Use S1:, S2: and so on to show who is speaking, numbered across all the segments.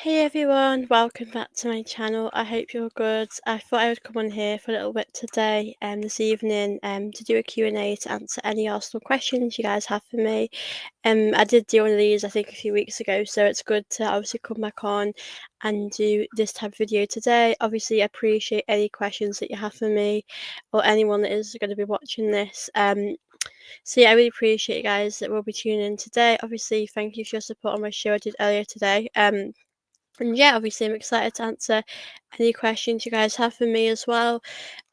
S1: Hey everyone, welcome back to my channel. I hope you're good. I thought I would come on here for a little bit today, this evening, to do a Q&A to answer any Arsenal questions you guys have for me. I did do one of these I think a few weeks ago, so it's good to obviously come back on and do this type of video today. Obviously, I appreciate any questions that you have for me or anyone that is going to be watching this. So yeah, I really appreciate you guys that will be tuning in today. Obviously, thank you for your support on my show I did earlier today. And yeah, obviously, I'm excited to answer any questions you guys have for me as well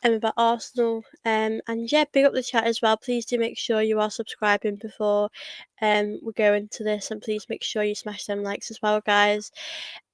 S1: about Arsenal. And yeah, big up the chat as well. Please do make sure you are subscribing before we go into this, and please make sure you smash them likes as well, guys.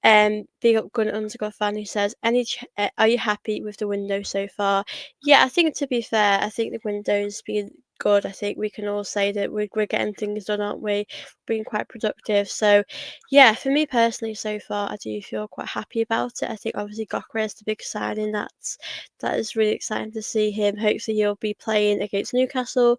S1: Big up Gun underscore fan who says, are you happy with the window so far? Yeah, I think to be fair, I think the window's been good. I think we can all say that we're getting things done, aren't we? Being quite productive. So yeah, for me personally, so far, I do feel quite happy about it. I think obviously Gyokeres, the big signing, that is really exciting to see him. Hopefully he'll be playing against Newcastle.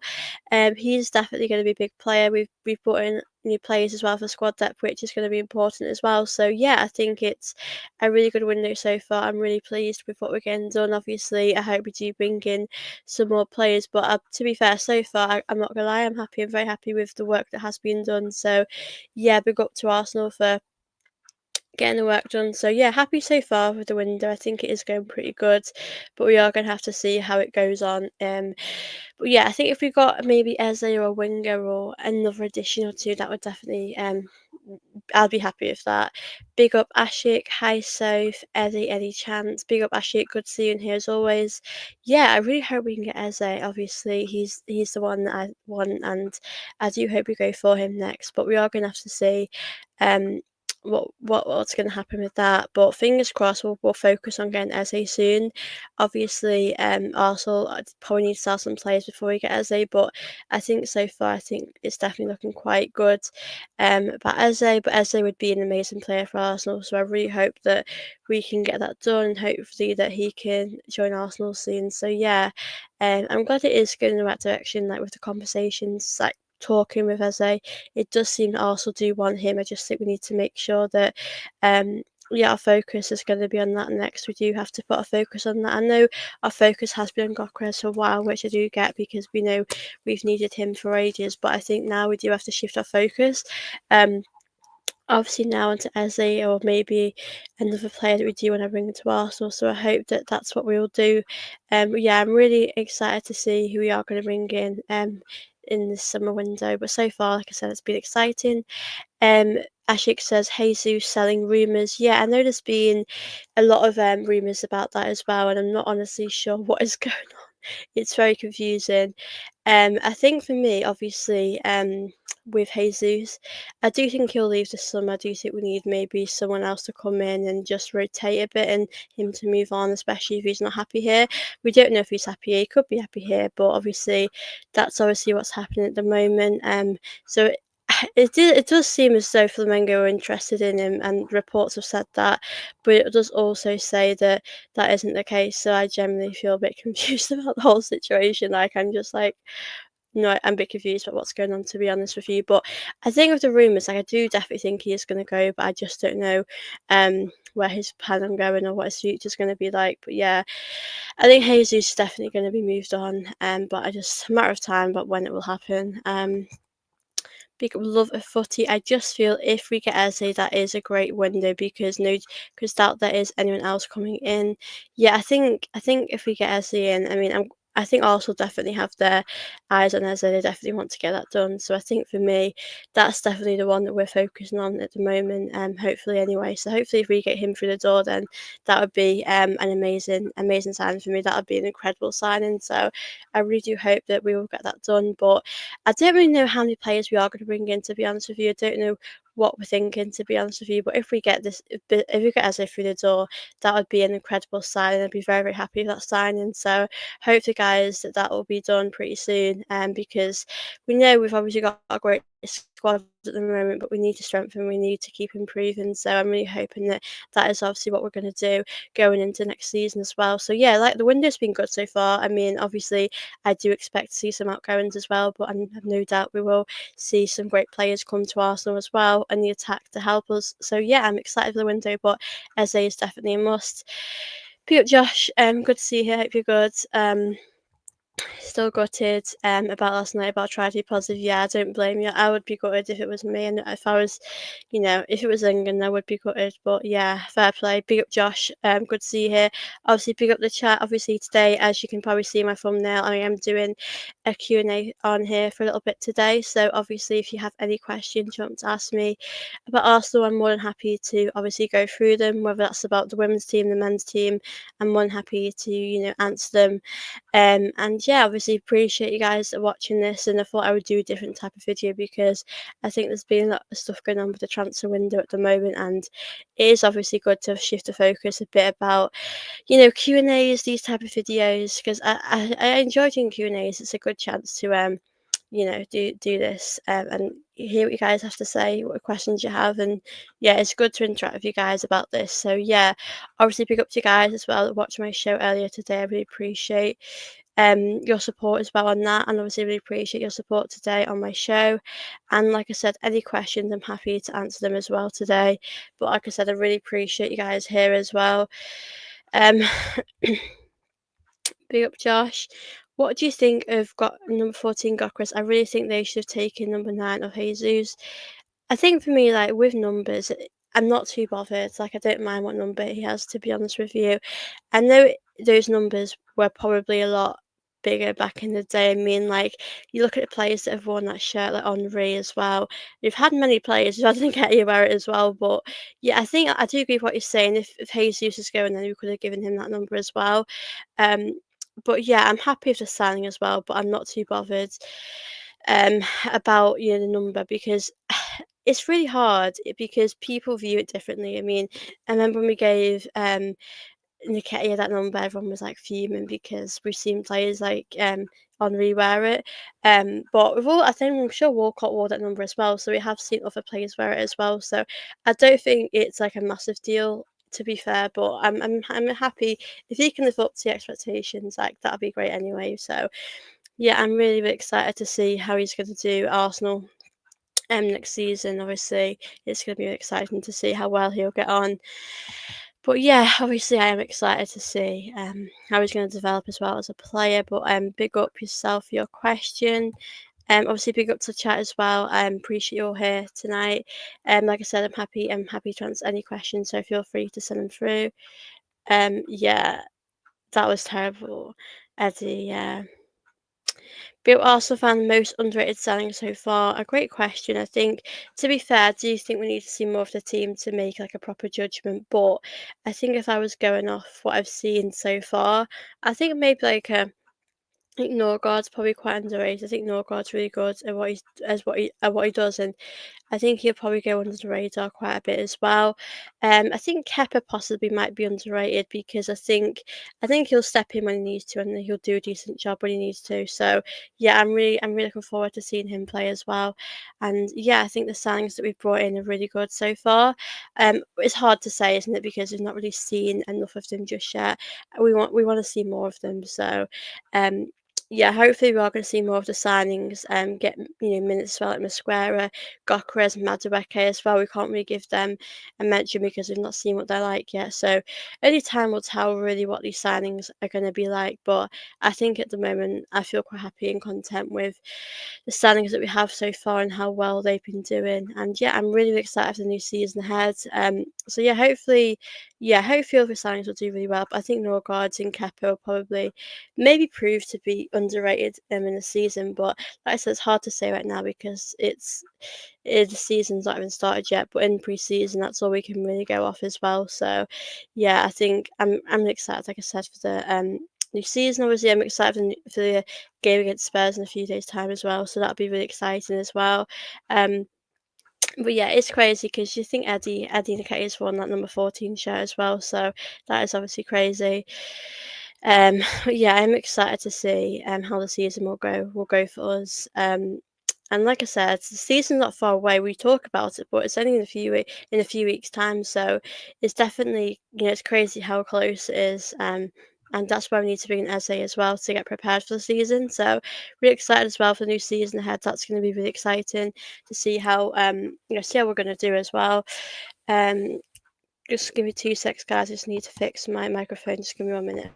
S1: He's definitely going to be a big player. We've brought in new players as well for squad depth, which is going to be important as well. So yeah, I think it's a really good window so far. I'm really pleased with what we're getting done. Obviously, I hope we do bring in some more players, but to be fair, so far I'm not gonna lie, I'm happy. I'm very happy with the work that has been done. So yeah, big up to Arsenal for getting the work done. So yeah, happy so far with the window. I think it is going pretty good, but we are going to have to see how it goes on. But yeah, I think if we got maybe Eze or a winger or another addition or two, that would definitely I'll be happy with that. Big up Ashik, hi Soph, Eddie, any chance. Big up Ashik, good seeing here as always. Yeah, I really hope we can get Eze. Obviously, he's the one that I want, and I do hope we go for him next. But we are going to have to see. Um, what's going to happen with that, but fingers crossed we'll focus on getting Eze soon. Obviously Arsenal probably need to sell some players before we get Eze, but I think so far I think it's definitely looking quite good about Eze. But Eze would be an amazing player for Arsenal, so I really hope that we can get that done and hopefully that he can join Arsenal soon. So yeah, I'm glad it is going in the right direction, like with the conversations, like talking with Eze. It does seem that Arsenal do want him. I just think we need to make sure that yeah, our focus is going to be on that next. We do have to put our focus on that. I know our focus has been on Gyokeres for a while, which I do get because we know we've needed him for ages, but I think now we do have to shift our focus. Obviously now onto Eze or maybe another player that we do want to bring into Arsenal. So I hope that that's what we will do. Yeah, I'm really excited to see who we are going to bring in this summer window. But so far, like I said, it's been exciting. Ashik says Jesus selling rumours. Yeah, I know there's been a lot of rumours about that as well, and I'm not honestly sure what is going on. It's very confusing. I think for me, obviously, with Jesus, I do think he'll leave this summer. I do think we need maybe someone else to come in and just rotate a bit and him to move on, especially if he's not happy here. We don't know if he's happy here. He could be happy here, but obviously that's obviously what's happening at the moment. So it does seem as though Flamengo are interested in him, and reports have said that, but it does also say that that isn't the case. So I generally feel a bit confused about the whole situation. Like I'm just like, no, I'm a bit confused about what's going on, to be honest with you. But I think with the rumours, like I do definitely think he is going to go, but I just don't know where his plan on going or what his future is going to be like. But yeah, I think Jesus is definitely going to be moved on, but I just a matter of time about when it will happen. Big love of footy. I just feel if we get Eze, that is a great window because doubt there is anyone else coming in. Yeah, I think if we get Eze in, I mean, I think Arsenal definitely have their eyes on Eze. They definitely want to get that done. So I think for me, that's definitely the one that we're focusing on at the moment. Hopefully anyway. So hopefully if we get him through the door, then that would be an amazing signing for me. That would be an incredible signing. So I really do hope that we will get that done. But I don't really know how many players we are going to bring in, to be honest with you. I don't know what we're thinking, to be honest with you. But if we get if we get Eze through the door, that would be an incredible signing. I'd be very, very happy with that signing. So hopefully, guys, that will be done pretty soon. Because we know we've obviously got a great squad at the moment, but we need to strengthen, we need to keep improving. So I'm really hoping that that is obviously what we're going to do going into next season as well. So yeah, like the window's been good so far. I mean, obviously, I do expect to see some outgoings as well, but I have no doubt we will see some great players come to Arsenal as well and the attack to help us. So yeah, I'm excited for the window, but Eze is definitely a must. Pick up Josh. Good to see you here. Hope you're good. Still gutted about last night about trying to be positive. Yeah, I don't blame you. I would be gutted if it was me, and if I was, if it was England, I would be gutted. But yeah, fair play. Big up Josh. Good to see you here. Obviously, big up the chat. Obviously, today, as you can probably see in my thumbnail, I am doing a Q&A on here for a little bit today. So obviously, if you have any questions you want to ask me about Arsenal, I'm more than happy to obviously go through them. Whether that's about the women's team, the men's team, I'm more than happy to answer them. And yeah, obviously appreciate you guys watching this, and I thought I would do a different type of video because I think there's been a lot of stuff going on with the transfer window at the moment, and it is obviously good to shift the focus a bit about Q&As, these type of videos, because I enjoy doing Q&As. It's a good chance to do this and hear what you guys have to say, what questions you have, and yeah, it's good to interact with you guys about this. So yeah, obviously big up to you guys as well that watched my show earlier today. I really appreciate your support as well on that, and obviously really appreciate your support today on my show. And like I said, any questions, I'm happy to answer them as well today. But like I said, I really appreciate you guys here as well. um Big up Josh. What do you think of got number 14 Gyokeres? I really think they should have taken number 9 of Jesus. I think for me, like with numbers, I'm not too bothered. Like I don't mind what number he has, to be honest with you. I know those numbers were probably a lot bigger back in the day. I mean, like you look at the players that have worn that shirt, like Henri as well. We've had many players who I didn't get you wear it as well. But yeah, I think I do agree with what you're saying. If Jesus is going, then we could have given him that number as well. Um, but yeah, I'm happy with the signing as well. But I'm not too bothered um about the number, because it's really hard because people view it differently. I mean, I remember when we gave Nketiah that number, everyone was like fuming because we've seen players like Henri wear it. But we've all, I think, I'm sure Walcott wore that number as well. So we have seen other players wear it as well. So I don't think it's like a massive deal, to be fair. But I'm happy if he can live up to the expectations. Like that'd be great anyway. So yeah, I'm really, really excited to see how he's going to do Arsenal next season. Obviously, it's going to be exciting to see how well he'll get on. But yeah, obviously, I am excited to see how he's going to develop as well as a player. But big up yourself for your question. Obviously, big up to chat as well. Appreciate you all here tonight. Like I said, I'm happy. I'm happy to answer any questions, so feel free to send them through. Yeah, that was terrible, Eddie. Yeah. Bill Arsenal fan most underrated signing so far? A great question. I think, to be fair, I do think we need to see more of the team to make like a proper judgment. But I think if I was going off what I've seen so far, I think maybe like I think Norgaard's probably quite underrated. I think Norgaard's really good at what he does, and I think he'll probably go under the radar quite a bit as well. I think Kepa possibly might be underrated because I think he'll step in when he needs to, and he'll do a decent job when he needs to. So yeah, I'm really looking forward to seeing him play as well. And yeah, I think the signings that we've brought in are really good so far. It's hard to say, isn't it, because we've not really seen enough of them just yet. We want to see more of them. So um yeah, hopefully we are going to see more of the signings. Get minutes as well, like Mosquera, Gyokeres, Madueke as well. We can't really give them a mention because we've not seen what they're like yet. So only time will tell really what these signings are going to be like. But I think at the moment I feel quite happy and content with the signings that we have so far and how well they've been doing. And yeah, I'm really excited for the new season ahead. So yeah, hopefully all the signings will do really well. But I think Norgaard and Kepa will probably maybe prove to be underrated in the season. But like I said, it's hard to say right now because the season's not even started yet. But in pre-season, that's all we can really go off as well. So yeah, I think I'm excited, like I said, for the new season. Obviously, I'm excited for the game against Spurs in a few days' time as well. So that'll be really exciting as well. Um, but yeah, it's crazy because you think Eddie Nketiah's won that number 14 shirt as well. So that is obviously crazy. But yeah, I'm excited to see how the season will go for us. And like I said, the season's not far away. We talk about it, but it's only in a few weeks' time. So it's definitely, it's crazy how close it is. And that's why we need to bring in Eze as well to get prepared for the season. So really excited as well for the new season ahead. That's going to be really exciting to see how see how we're going to do as well. Um, just give me 2 secs, guys. I just need to fix my microphone. Just give me 1 minute.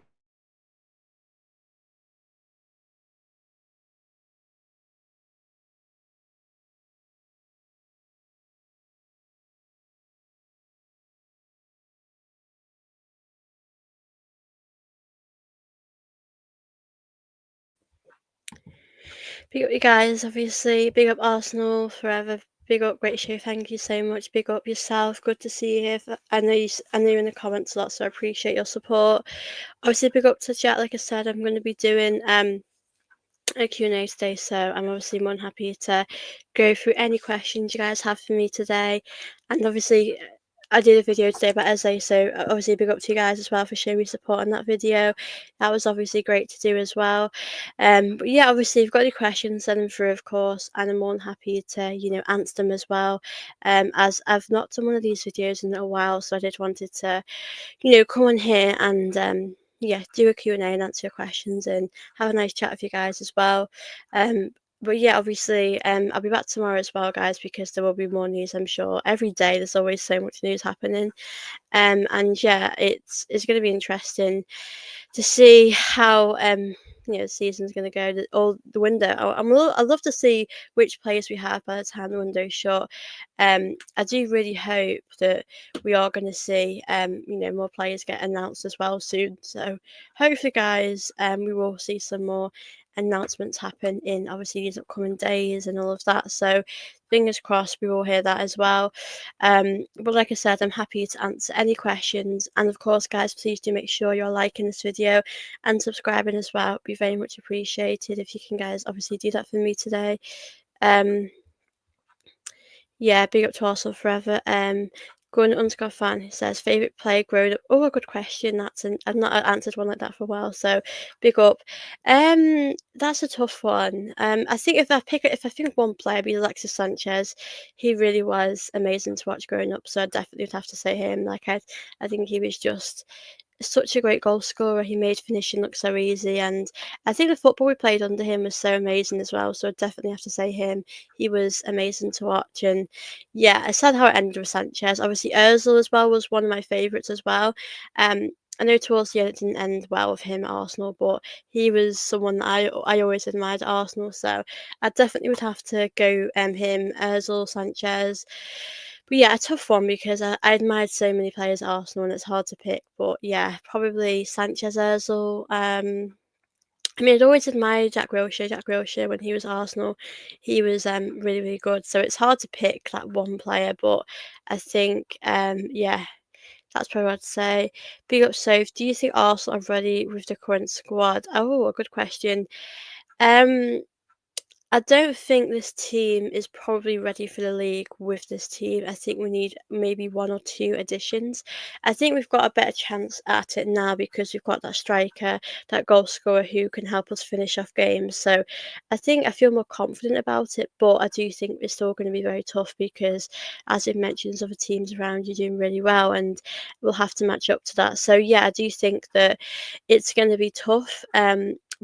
S1: Big up you guys, obviously. Big up Arsenal forever. Big up Great Show. Thank you so much. Big up yourself. Good to see you here. I know I know you're in the comments a lot, so I appreciate your support. Obviously, big up to chat. Like I said, I'm going to be doing a Q&A today, so I'm obviously more than happy to go through any questions you guys have for me today. And obviously, I did a video today about Eze, so obviously big up to you guys as well for showing me support on that video. That was obviously great to do as well. But yeah, obviously, if you've got any questions, send them through, of course, and I'm more than happy to, answer them as well. As I've not done one of these videos in a while, so I did wanted to come on here and yeah, do a Q&A and answer your questions and have a nice chat with you guys as well. But yeah, obviously, I'll be back tomorrow as well, guys, because there will be more news, I'm sure. Every day there's always so much news happening. And yeah, it's going to be interesting to see how the season's going to go. Or the window. I'd love to see which players we have by the time the window's shut. I do really hope that we are going to see more players get announced as well soon. So hopefully, guys, we will see some more announcements happen in obviously these upcoming days and all of that. So fingers crossed we will hear that as well. But like I said, I'm happy to answer any questions. And of course, guys, please do make sure you're liking this video and subscribing as well. It'd be very much appreciated if you can, guys, obviously do that for me today. Yeah, big up to Arsenal forever. Going underscore fan who says favorite player growing up. Oh, a good question. I've not answered one like that for a while. So big up. That's a tough one. I think if I think of one player, it'd be Alexis Sanchez. He really was amazing to watch growing up. So I definitely would have to say him. I think he was just such a great goal scorer. He made finishing look so easy, and I think the football we played under him was so amazing as well. So I definitely have to say him. He was amazing to watch, and yeah, I said how it ended with Sanchez. Obviously, Özil as well was one of my favourites as well. I know towards the end it didn't end well with him at Arsenal, but he was someone that I always admired at Arsenal. So I definitely would have to go him, Özil, Sanchez. But yeah, a tough one because I admired so many players at Arsenal and it's hard to pick. But yeah, probably Sanchez, Özil. I mean, I'd always admired Jack Wilshere. Jack Wilshere, when he was at Arsenal, he was really, really good. So it's hard to pick that one player. But I think, yeah, that's probably what I'd say. Big up, Soph. Do you think Arsenal are ready with the current squad? Oh, a good question. Um, I don't think this team is probably ready for the league with this team. I think we need maybe one or two additions. I think we've got a better chance at it now because we've got that striker, that goal scorer who can help us finish off games. So I think I feel more confident about it, but I do think it's still going to be very tough because, as it mentions, other teams around you doing really well and we'll have to match up to that. So yeah, I do think that it's going to be tough.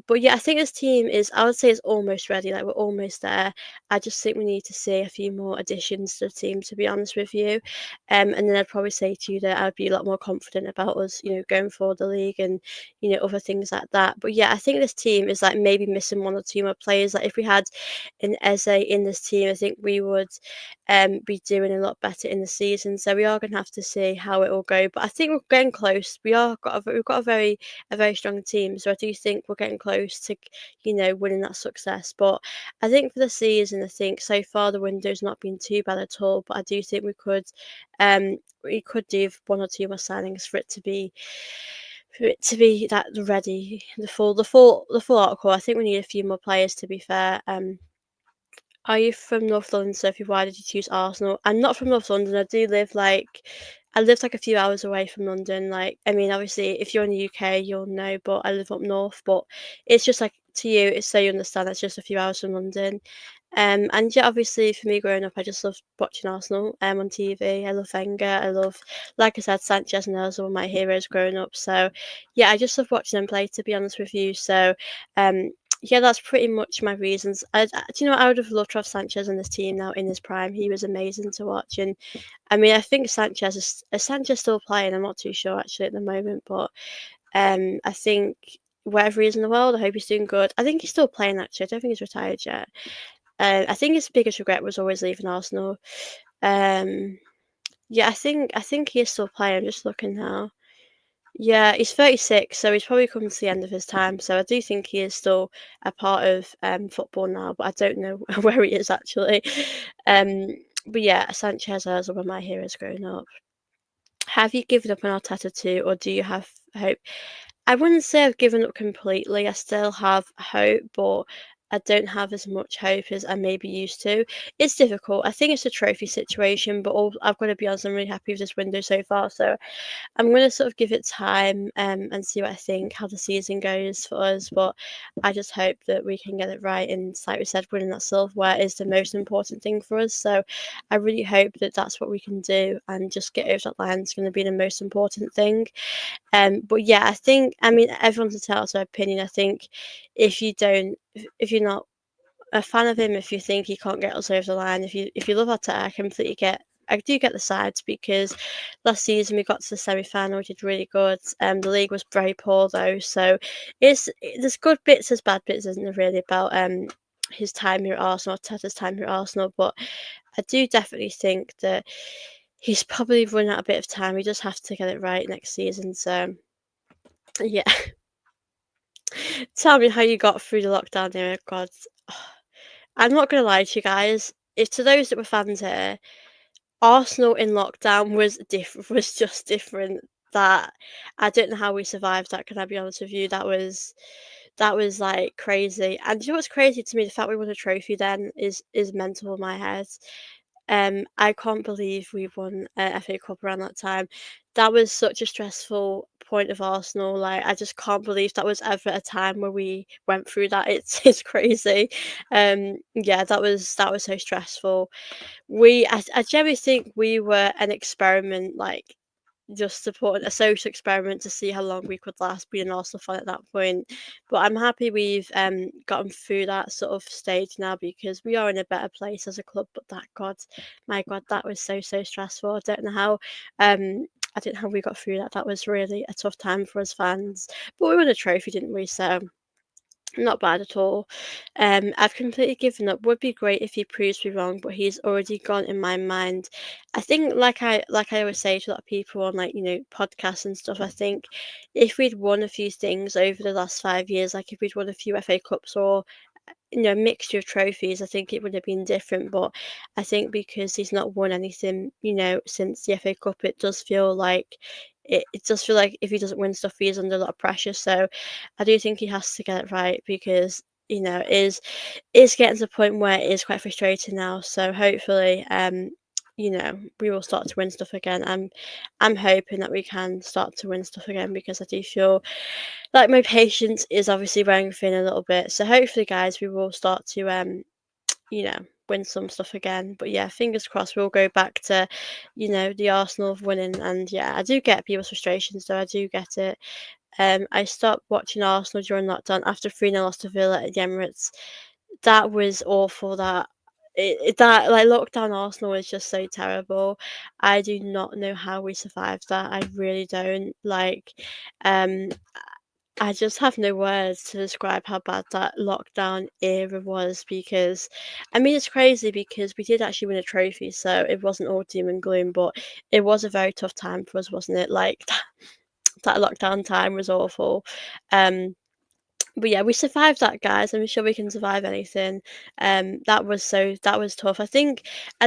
S1: But yeah, I think this team I would say it's almost ready. Like we're almost there. I just think we need to see a few more additions to the team, to be honest with you. And then I'd probably say to you that I'd be a lot more confident about us, going forward the league and, other things like that. But yeah, I think this team is like maybe missing one or two more players. Like if we had an Eze in this team, I think we would be doing a lot better in the season. So we are going to have to see how it will go. But I think we're getting close. We've got a very strong team. So I do think we're getting close to, winning that success. But I think for the season, I think so far the window's not been too bad at all. But I do think we could do one or two more signings for it to be that ready, the full article. I think we need a few more players to be fair. Are you from North London, Sophie? Why did you choose Arsenal? I'm not from North London. I live like a few hours away from London. Like, I mean, obviously, if you're in the UK, you'll know, but I live up north. But it's just like to you, it's so you understand. It's just a few hours from London. And yeah, obviously for me growing up, I just loved watching Arsenal on TV. I love Wenger. I love, like I said, Sanchez and those were my heroes growing up. So yeah, I just love watching them play. To be honest with you, so um, yeah, that's pretty much my reasons. Do you know what? I would have loved to have Sanchez on this team now in his prime. He was amazing to watch, and I mean, I think is Sanchez still playing. I'm not too sure actually at the moment, but I think wherever he is in the world, I hope he's doing good. I think he's still playing actually. I don't think he's retired yet. I think his biggest regret was always leaving Arsenal. Um, yeah, I think he is still playing. I'm just looking now. Yeah, he's 36, so he's probably coming to the end of his time. So I do think he is still a part of football now, but I don't know where he is actually. Um, but yeah, Sanchez was one of my heroes growing up. Have you given up on Arteta too, or do you have hope? I wouldn't say I've given up completely. I still have hope, but I don't have as much hope as I maybe used to. It's difficult. I think it's a trophy situation, but I've got to be honest, I'm really happy with this window so far. So I'm going to sort of give it time and see what I think, how the season goes for us. But I just hope that we can get it right. And like we said, winning that silverware is the most important thing for us. So I really hope that that's what we can do and just get over that line is going to be the most important thing. But yeah, I mean, everyone's entitled to their opinion. I think if you're not a fan of him, if you think he can't get us over the line, if you love Arteta, I do get the sides because last season we got to the semi-final, we did really good. The league was very poor though, so there's good bits, there's bad bits, isn't there? Really about his time here at Arsenal, Arteta's time here at Arsenal, but I do definitely think that he's probably run out a bit of time. We just have to get it right next season. So yeah, tell me how you got through the lockdown there. God, I'm not gonna lie to you guys. If to those that were fans here, Arsenal in lockdown was different. Was just different. That I don't know how we survived that. Can I be honest with you? That was like crazy. And you know what's crazy to me? The fact we won a trophy then is mental in my head. I can't believe we won a FA Cup around that time. That was such a stressful point of Arsenal. Like I just can't believe that was ever a time where we went through that. It's crazy. Yeah, that was so stressful. I generally think we were an experiment, like just to put a social experiment to see how long we could last being an Arsenal fan at that point. But I'm happy we've gotten through that sort of stage now because we are in a better place as a club. But that my God, that was so stressful. I don't know how we got through that. That was really a tough time for us fans. But we won a trophy, didn't we? So not bad at all. I've completely given up. Would be great if he proves me wrong, but he's already gone in my mind. I think, like I always say to a lot of people on podcasts and stuff. I think if we'd won a few things over the last 5 years, like if we'd won a few FA Cups or mixture of trophies, I think it would have been different. But I think because he's not won anything, since the FA Cup, it does feel like if he doesn't win stuff, he's under a lot of pressure. So I do think he has to get it right because it is getting to the point where it is quite frustrating now. So hopefully, we will start to win stuff again. I'm hoping that we can start to win stuff again because I do feel like my patience is obviously wearing thin a little bit. So hopefully, guys, we will start to win some stuff again. But yeah, fingers crossed we'll go back to, the Arsenal of winning. And yeah, I do get people's frustrations, so I do get it. I stopped watching Arsenal during lockdown after 3-0 loss to Villa at the Emirates. That was awful. That like lockdown Arsenal is just so terrible. I do not know how we survived that. I really don't. Um I just have no words to describe how bad that lockdown era was because, I mean, it's crazy because we did actually win a trophy, so it wasn't all doom and gloom, but it was a very tough time for us, wasn't it? Like that lockdown time was awful. Um, but yeah, we survived that, guys. I'm sure we can survive anything. That was tough. I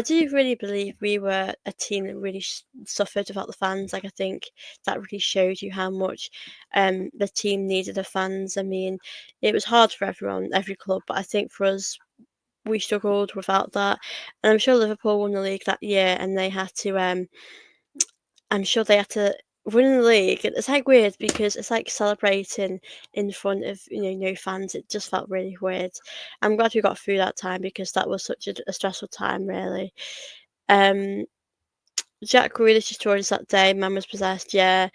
S1: do really believe we were a team that really suffered without the fans. Like I think that really showed you how much the team needed the fans. I mean, it was hard for everyone, every club, but I think for us, we struggled without that. And I'm sure Liverpool won the league that year, and I'm sure they had to winning the league, it's like weird because it's like celebrating in front of no fans. It just felt really weird. I'm glad we got through that time because that was such a stressful time, really. Um, Jack Grealish destroyed us that day. Man was possessed. Yeah,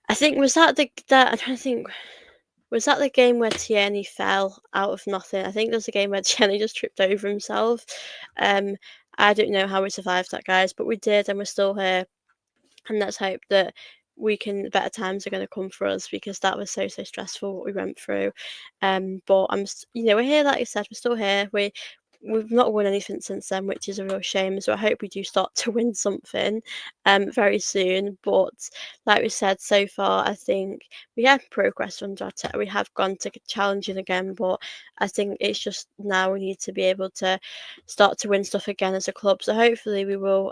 S1: I think was that that I'm trying to think. Was that the game where Tierney fell out of nothing? I think there was a game where Tierney just tripped over himself. Um, I don't know how we survived that, guys, but we did, and we're still here. And let's hope that better times are going to come for us because that was so stressful what we went through. But we're here, like I said, we're still here. We've not won anything since then, which is a real shame. So I hope we do start to win something very soon. But like we said, so far I think we have progress under Arteta. We have gone to challenging again, but I think it's just now we need to be able to start to win stuff again as a club. So hopefully we will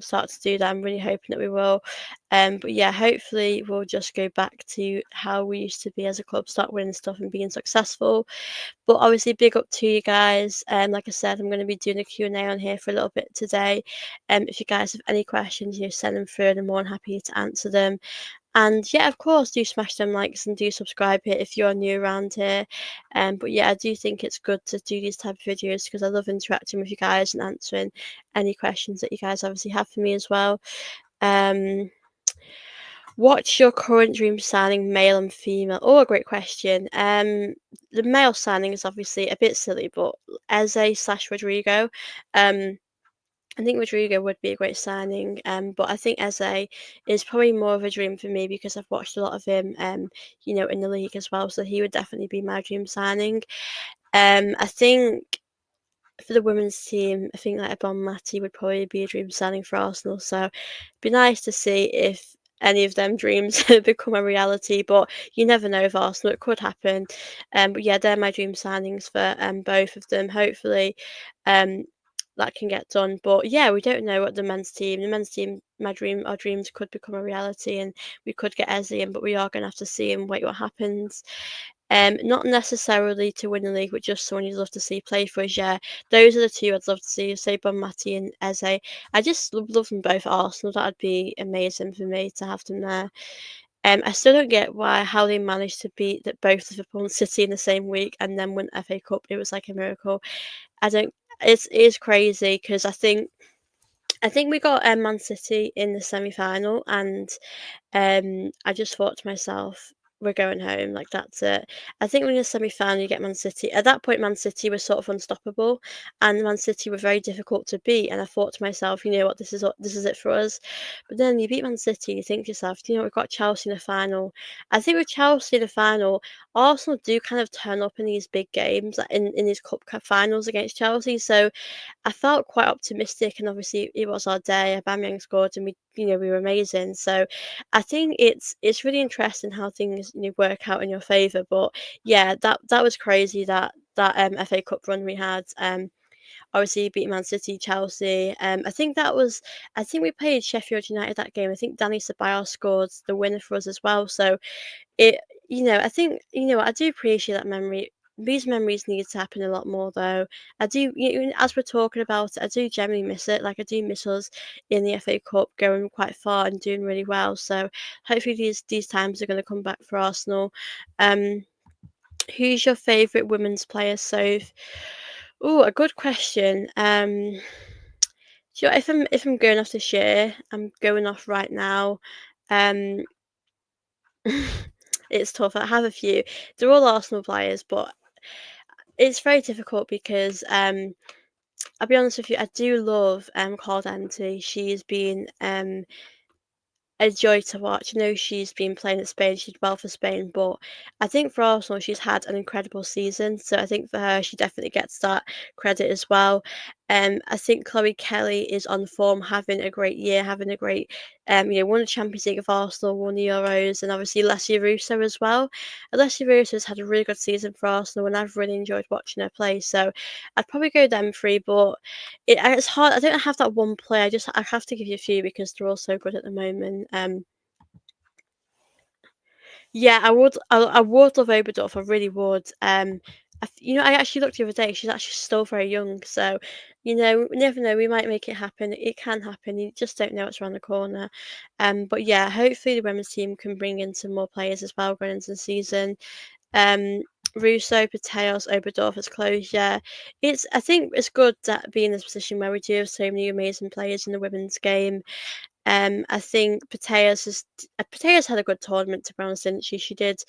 S1: start to do that. I'm really hoping that we will. But yeah, hopefully we'll just go back to how we used to be as a club, start winning stuff and being successful. But obviously, big up to you guys. Like I said, I'm going to be doing a Q&A on here for a little bit today. If you guys have any questions, send them through and I'm more than happy to answer them. And yeah, of course, do smash them likes and do subscribe here if you're new around here. But yeah, I do think it's good to do these type of videos because I love interacting with you guys and answering any questions that you guys obviously have for me as well. What's your current dream signing, male and female? Oh, a great question. The male signing is obviously a bit silly, but Eze/Rodrigo. I think Rodrigo would be a great signing, but I think Eze is probably more of a dream for me because I've watched a lot of him, in the league as well. So he would definitely be my dream signing. I think for the women's team, I think like a Bon Mati would probably be a dream signing for Arsenal. So it'd be nice to see if any of them dreams become a reality. But you never know with Arsenal; it could happen. But yeah, they're my dream signings for both of them. Hopefully, um, that can get done. But yeah, we don't know what the men's team. The men's team, our dreams could become a reality, and we could get Eze in. But we are going to have to see and wait what happens. Not necessarily to win the league, but just someone you'd love to see play for us. Yeah, those are the two I'd love to see. Say Bon Mati and Eze. I just love them both at Arsenal. That'd be amazing for me to have them there. I still don't get how they managed to beat both Liverpool and City in the same week and then win FA Cup. It was like a miracle. I don't. It is crazy because I think we got Man City in the semi-final, and I just thought to myself, we're going home, like that's it. I think when you're semi-final, you get Man City. At that point, Man City was sort of unstoppable, and Man City were very difficult to beat. And I thought to myself, you know what, this is it for us. But then you beat Man City, and you think to yourself, you know, we've got Chelsea in the final. I think with Chelsea in the final, Arsenal do kind of turn up in these big games, like in these cup finals against Chelsea. So I felt quite optimistic, and obviously it was our day. Aubameyang scored, and we were amazing. So I think it's really interesting how things work out in your favour. But yeah, that was crazy that FA Cup run we had. Obviously beat Man City, Chelsea. I think we played Sheffield United that game. I think Danny Ceballos scored the winner for us as well. So it, I think, I do appreciate that memory. These memories need to happen a lot more, though. I do, as we're talking about it, I do generally miss it. Like, I do miss us in the FA Cup going quite far and doing really well. So, hopefully, these times are going to come back for Arsenal. Um, who's your favourite women's player, Soph? Oh, a good question. If I'm going off this year, I'm going off right now. Um, It's tough. I have a few. They're all Arsenal players, but it's very difficult because I'll be honest with you, I do love Claude Anty. She's been a joy to watch. I know she's been playing at Spain, she did well for Spain, but I think for Arsenal, she's had an incredible season. So I think for her, she definitely gets that credit as well. I think Chloe Kelly is on form, having a great year, having a great, won the Champions League of Arsenal, won the Euros, and obviously Alessia Russo as well. Alessia Russo's had a really good season for Arsenal, and I've really enjoyed watching her play. So I'd probably go them three, but it's hard. I don't have that one player. I have to give you a few because they're all so good at the moment. Yeah, I would love Oberdorf. I really would. I actually looked the other day. She's actually still very young, so we never know. We might make it happen. It can happen. You just don't know what's around the corner. But yeah, hopefully the women's team can bring in some more players as well going into the season. Um, Russo, Pateos, Oberdorfer's close. Yeah, I think it's good that being in this position where we do have so many amazing players in the women's game. I think Pateos had a good tournament, to be honest, didn't she? She did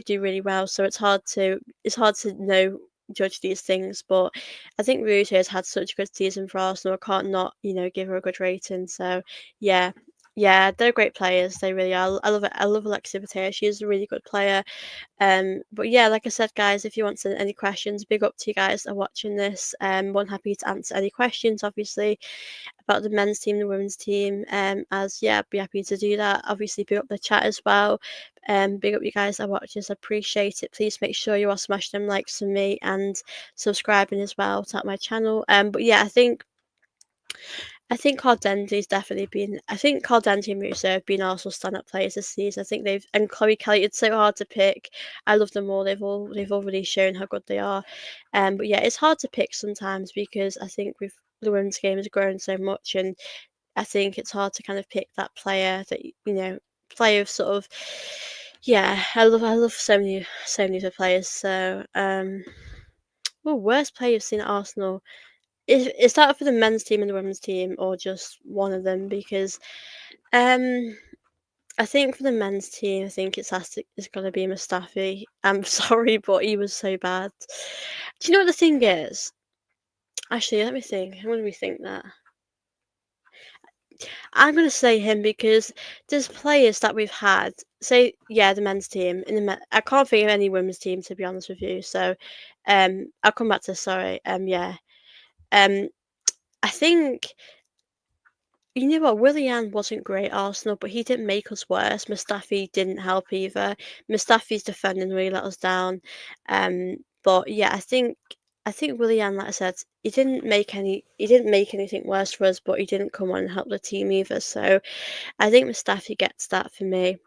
S1: do really well. So it's hard to know judge these things, but I think Ruto has had such a good season for Arsenal. I can't not give her a good rating. So yeah. Yeah, they're great players. They really are. I love it. I love Alexia Pateos. She is a really good player. But yeah, like I said, guys, if you want to send any questions, big up to you guys that are watching this. More than happy to answer any questions, obviously, about the men's team, the women's team. As yeah, I'd be happy to do that. Obviously, big up the chat as well. Big up you guys that watch us. I appreciate it. Please make sure you are smashing them likes for me and subscribing as well to my channel. But yeah, I think Cardendi's definitely been. I think Cardendi and Musa have been Arsenal stand-up players this season. I think they've and Chloe Kelly. It's so hard to pick. I love them all. They've already shown how good they are. But yeah, it's hard to pick sometimes because I think with the women's game has grown so much, and I think it's hard to kind of pick that player that player of sort of. Yeah, I love so many of the players. So well, worst player you've seen at Arsenal. Is that for the men's team and the women's team, or just one of them? Because um, I think for the men's team, I think it's gonna be Mustafi. I'm sorry, but he was so bad. Do you know what the thing is? Actually, let me think. I'm gonna rethink that. I'm gonna say him because there's players that we've had. Say, yeah, the men's team. I can't think of any women's team to be honest with you. So, I'll come back to sorry. Yeah. Um, I think. You know what? Willian wasn't great at Arsenal, but he didn't make us worse. Mustafi didn't help either. Mustafi's defending really let us down. But yeah, I think Willian, like I said, he didn't make anything worse for us, but he didn't come on and help the team either. So I think Mustafi gets that for me.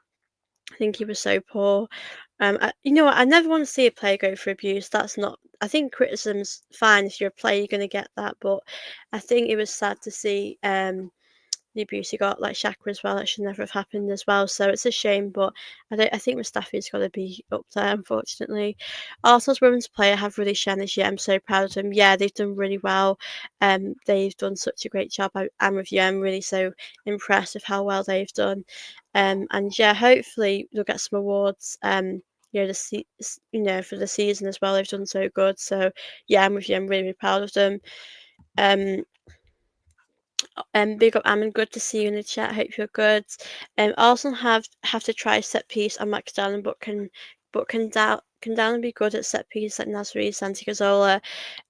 S1: I think he was so poor. You know what? I never want to see a player go for abuse. That's not. I think criticism's fine if you're a player, you're going to get that. But I think it was sad to see. The abuse he got, like Shaka as well. That should never have happened as well. So it's a shame, but I think Mustafi's got to be up there, unfortunately. Arsenal's women's player have really shown this year. I'm so proud of them. Yeah, they've done really well. They've done such a great job. I'm with you. I'm really so impressed with how well they've done. And yeah, hopefully they'll get some awards. For the season as well. They've done so good. So yeah, I'm with you. I'm really, really proud of them. Um, Big up Ammon, good to see you in the chat. Hope you're good. Arsenal have to try set piece on Max Dallin, but can Dallin be good at set piece like Nasri, Santi Cazorla,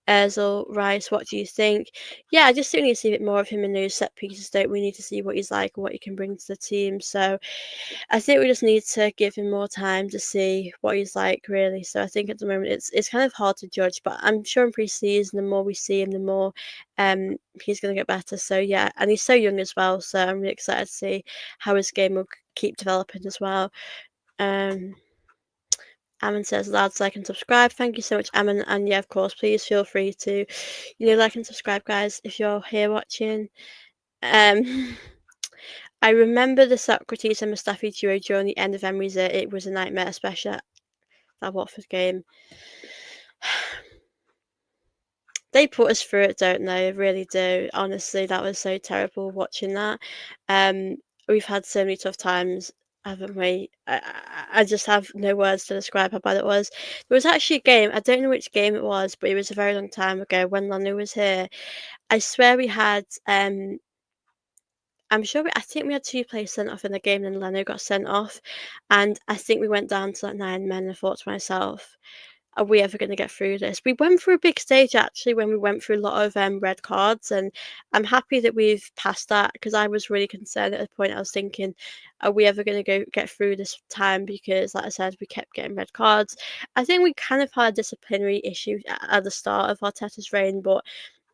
S1: Ozil, Rice? What do you think? Yeah, I just think we need to see a bit more of him in those set pieces. Don't we need to see what he's like and what he can bring to the team? So I think we just need to give him more time to see what he's like, really. So I think at the moment it's kind of hard to judge, but I'm sure in pre-season, the more we see him, the more he's going to get better. So yeah, and he's so young as well. So I'm really excited to see how his game will keep developing as well. Um, Ammon says, lads, like and subscribe. Thank you so much, Ammon. And yeah, of course, please feel free to, like and subscribe, guys, if you're here watching. Um, I remember the Socrates and Mustafi duo during the end of Emery's era. It was a nightmare, especially that Watford game. They put us through it, don't they? They really do. Honestly, that was so terrible watching that. Um, we've had so many tough times, haven't we? I just have no words to describe how bad it was. There was actually a game, I don't know which game it was, but it was a very long time ago when Lanu was here. I swear we had I think we had two players sent off in the game, and Leno got sent off, and I think we went down to like 9 men. And I thought to myself, "Are we ever going to get through this?" We went through a big stage actually when we went through a lot of red cards, and I'm happy that we've passed that because I was really concerned at the point. I was thinking, "Are we ever going to get through this time?" Because, like I said, we kept getting red cards. I think we kind of had a disciplinary issue at the start of Arteta's reign, but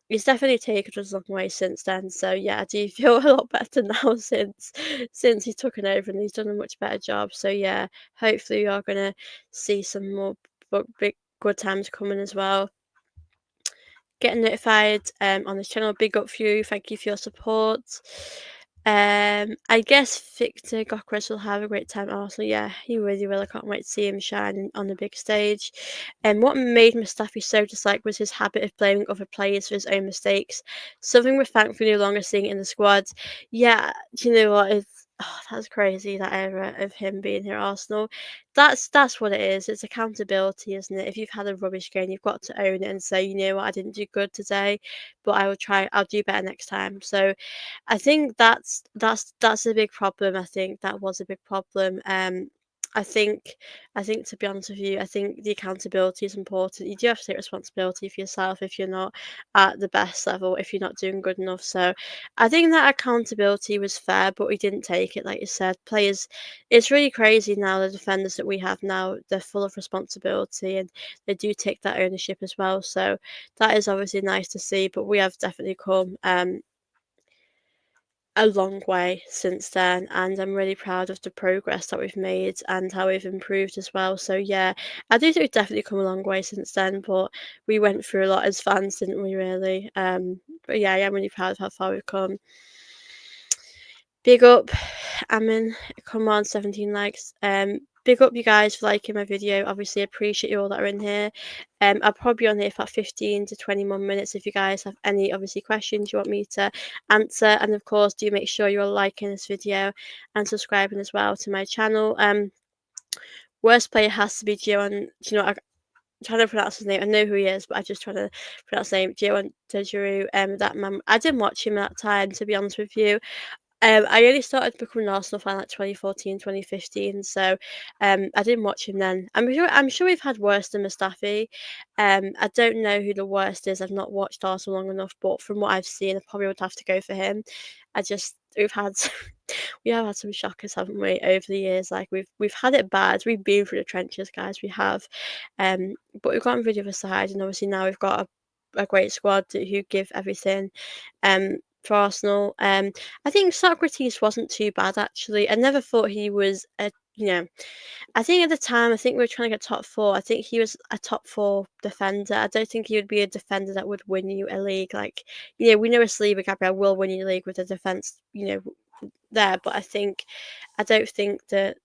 S1: he's definitely taken us a long way since then. So yeah, I do feel a lot better now since he's taken over and he's done a much better job. So yeah, hopefully we are gonna see some more big good times coming as well. getting notified on this channel. Big up for you. Thank you for your support. I guess Victor Gyokeres will have a great time at Arsenal. Yeah, he really will. I can't wait to see him shine on the big stage. And what made Mustafi so disliked was his habit of blaming other players for his own mistakes. Something we're thankfully no longer seeing in the squad. Yeah, do you know what? That's crazy, that era of him being here at Arsenal. That's what it is. It's accountability, isn't it? If you've had a rubbish game, you've got to own it and say, you know what, I didn't do good today, but I'll do better next time. So I think that's a big problem. I think that was a big problem. I think I think to be honest with you, I think the accountability is important. You do have to take responsibility for yourself if you're not at the best level, if you're not doing good enough. So I think that accountability was fair, but we didn't take it, like you said. Players, it's really crazy now. The defenders that we have now, they're full of responsibility and they do take that ownership as well. So that is obviously nice to see. But we have definitely come a long way since then, and I'm really proud of the progress that we've made and how we've improved as well. So yeah, I do think we've definitely come a long way since then, but we went through a lot as fans, didn't we, really? But yeah, I am really proud of how far we've come. Big up, Amin. Come on, 17 likes. Big up you guys for liking my video. Obviously, appreciate you all that are in here. I'll probably be on here for about 15 to 20 more minutes if you guys have any obviously questions you want me to answer. And of course, do make sure you're liking this video and subscribing as well to my channel. Worst player has to be Gio. Do you know what? I'm trying to pronounce his name. I know who he is, but I just trying to pronounce his name. Gio Dejiru. That man. I didn't watch him at that time, to be honest with you. I only started becoming an Arsenal fan like 2014, 2015, so I didn't watch him then. I'm sure we've had worse than Mustafi. I don't know who the worst is. I've not watched Arsenal long enough, but from what I've seen, I probably would have to go for him. We've had we have had some shockers, haven't we, over the years? Like we've had it bad. We've been through the trenches, guys. We have, but we've gotten rid of the side, and obviously now we've got a great squad who give everything. For Arsenal. I think Socrates wasn't too bad actually. I never thought he was a I think at the time, I think we were trying to get top four. I think he was a top four defender. I don't think he would be a defender that would win you a league. Like, we know a Saliba Gabriel will win you a league with a defence, there. But I don't think that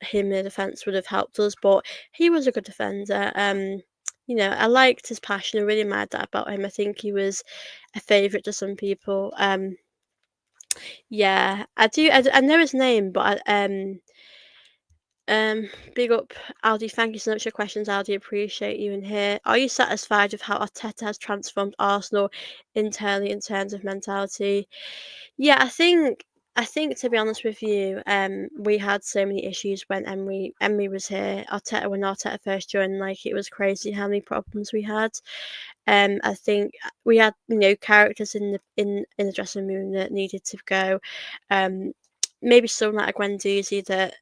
S1: him in the defence would have helped us. But he was a good defender. I liked his passion. I really admired that about him. I think he was a favourite to some people. Yeah, I do. I know his name, but big up, Aldi. Thank you so much for your questions, Aldi. Appreciate you in here. Are you satisfied with how Arteta has transformed Arsenal internally in terms of mentality? Yeah, I think to be honest with you, we had so many issues when Emery was here. When Arteta first joined, like it was crazy how many problems we had. I think we had characters in the dressing room that needed to go. Um, Maybe someone like a Guendouzi that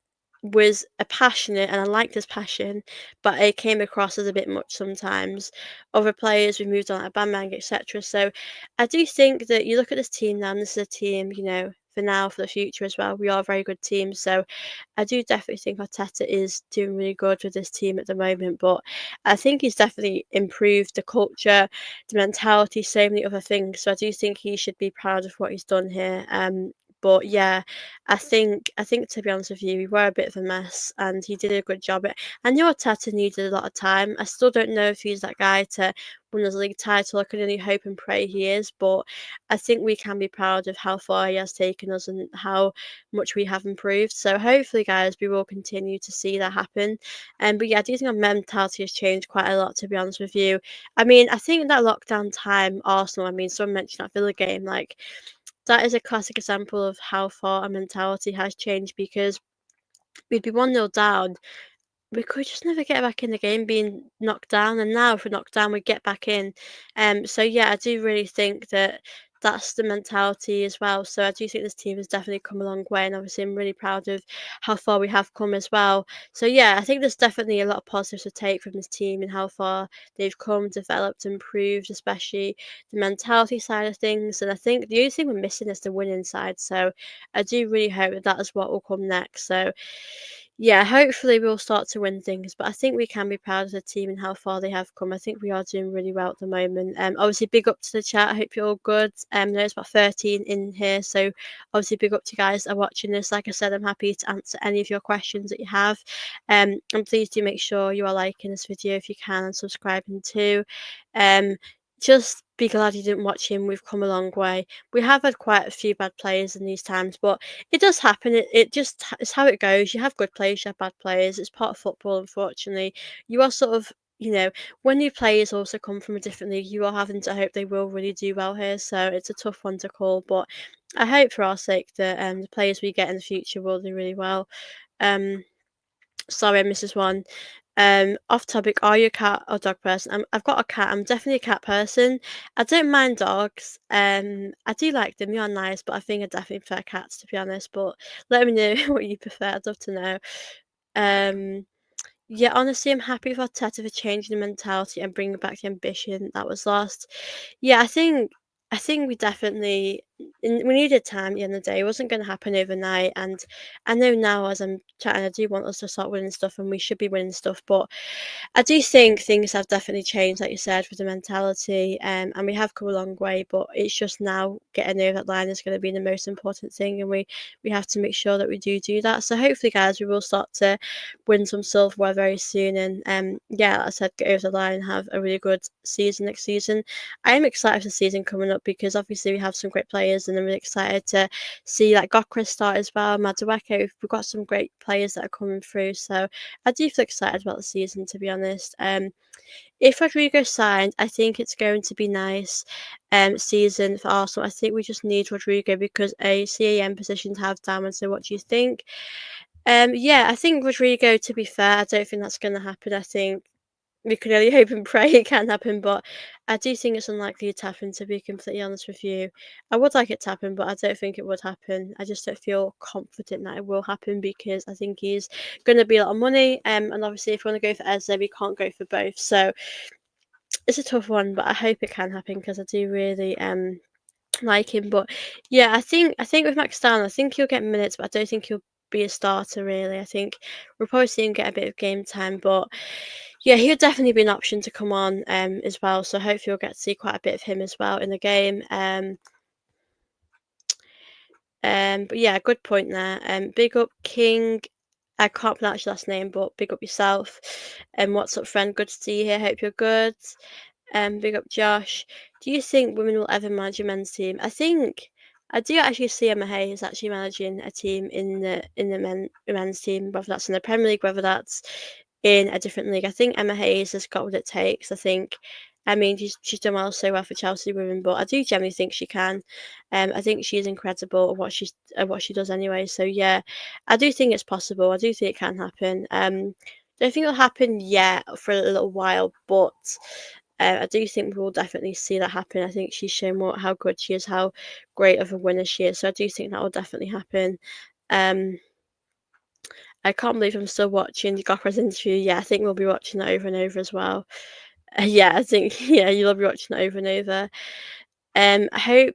S1: was a passionate, and I liked his passion, but it came across as a bit much sometimes. Other players we moved on like Bamang, etc. So I do think that you look at this team now, and this is a team, for now, for the future as well. We are a very good team. So I do definitely think Arteta is doing really good with this team at the moment. But I think he's definitely improved the culture, the mentality, so many other things. So I do think he should be proud of what he's done here. But yeah, I think to be honest with you, we were a bit of a mess, and he did a good job. I knew Arteta needed a lot of time. I still don't know if he's that guy to win us a league title. I can only hope and pray he is, but I think we can be proud of how far he has taken us and how much we have improved. So hopefully, guys, we will continue to see that happen. But yeah, I do think our mentality has changed quite a lot, to be honest with you. I mean, I think that lockdown time, Arsenal. I mean, someone mentioned that Villa game, like that is a classic example of how far our mentality has changed because we'd be 1-0 down, we could just never get back in the game being knocked down, and now if we're knocked down, we get back in. So yeah, I do really think that that's the mentality as well. So I do think this team has definitely come a long way, and obviously I'm really proud of how far we have come as well. So yeah, I think there's definitely a lot of positives to take from this team and how far they've come, developed, improved, especially the mentality side of things. And I think the only thing we're missing is the winning side. So I do really hope that that is what will come next. So Yeah, hopefully we'll start to win things, but I think we can be proud of the team and how far they have come. I think we are doing really well at the moment. Obviously, big up to the chat. I hope you're all good. There's about 13 in here, so obviously big up to you guys that are watching this. Like I said, I'm happy to answer any of your questions that you have. And please do make sure you are liking this video if you can and subscribing too. Um, just be glad you didn't watch him. We've come a long way. We have had quite a few bad players in these times, but it does happen. It just it's how it goes. You have good players, you have bad players. It's part of football, unfortunately. You are sort of, when new players also come from a different league, you are having to hope they will really do well here. So it's a tough one to call, but I hope for our sake that the players we get in the future will do really well. Um, Sorry, I missed this one. Off topic, are you a cat or dog person? I've got a cat. I'm definitely a cat person. I don't mind dogs. I do like them. They are nice, but I think I definitely prefer cats to be honest. But let me know what you prefer. I'd love to know. Um, yeah, honestly, I'm happy for Arteta for changing the mentality and bringing back the ambition that was lost. Yeah, I think we definitely we needed time at the end of the day. It wasn't going to happen overnight, and I know now as I'm chatting, I do want us to start winning stuff, and we should be winning stuff. But I do think things have definitely changed, like you said, with the mentality, and we have come a long way. But it's just now getting over that line is going to be the most important thing, and we have to make sure that we do that. So hopefully, guys, we will start to win some silverware very soon, and yeah, like I said, get over the line and have a really good season next season. I am excited for the season coming up because obviously we have some great players, and I'm really excited to see like Gyokeres start as well. Madueke, we've got some great players that are coming through, so I do feel excited about the season, to be honest. If Rodrigo signed, I think it's going to be nice season for Arsenal. I think we just need Rodrigo because a CAM position to have down. So what do you think? Yeah, I think Rodrigo, to be fair, I don't think that's going to happen. I think we can only hope and pray it can happen, but I do think it's unlikely to happen, to be completely honest with you. I would like it to happen, but I don't think it would happen. I just don't feel confident that it will happen because I think he's going to be a lot of money. And obviously, if we want to go for Eze, we can't go for both. So it's a tough one, but I hope it can happen because I do really like him. But yeah, I think with Max Down, I think he'll get minutes, but I don't think he'll be a starter really. I think we'll probably see him get a bit of game time, but yeah, he would definitely be an option to come on as well. So hopefully we'll get to see quite a bit of him as well in the game. But yeah, good point there. Big up King. I can't pronounce your last name, but big up yourself. What's up, friend? Good to see you here. Hope you're good. Big up Josh. Do you think women will ever manage a men's team? I do actually see Emma Hayes actually managing a team in the men's team, whether that's in the Premier League, whether that's in a different league. I think Emma Hayes has got what it takes. I mean, she's done well so well for Chelsea women, but I do generally think she can. I think she's incredible at what she does anyway. So yeah, I do think it's possible. I do think it can happen. Don't think it'll happen yet for a little while, but I do think we'll definitely see that happen. I think she's shown how good she is, how great of a winner she is. So I do think that will definitely happen. Um, I can't believe I'm still watching the Gokras interview. Yeah, I think we'll be watching that over and over as well. Yeah, I think yeah, you'll be watching it over and over. I hope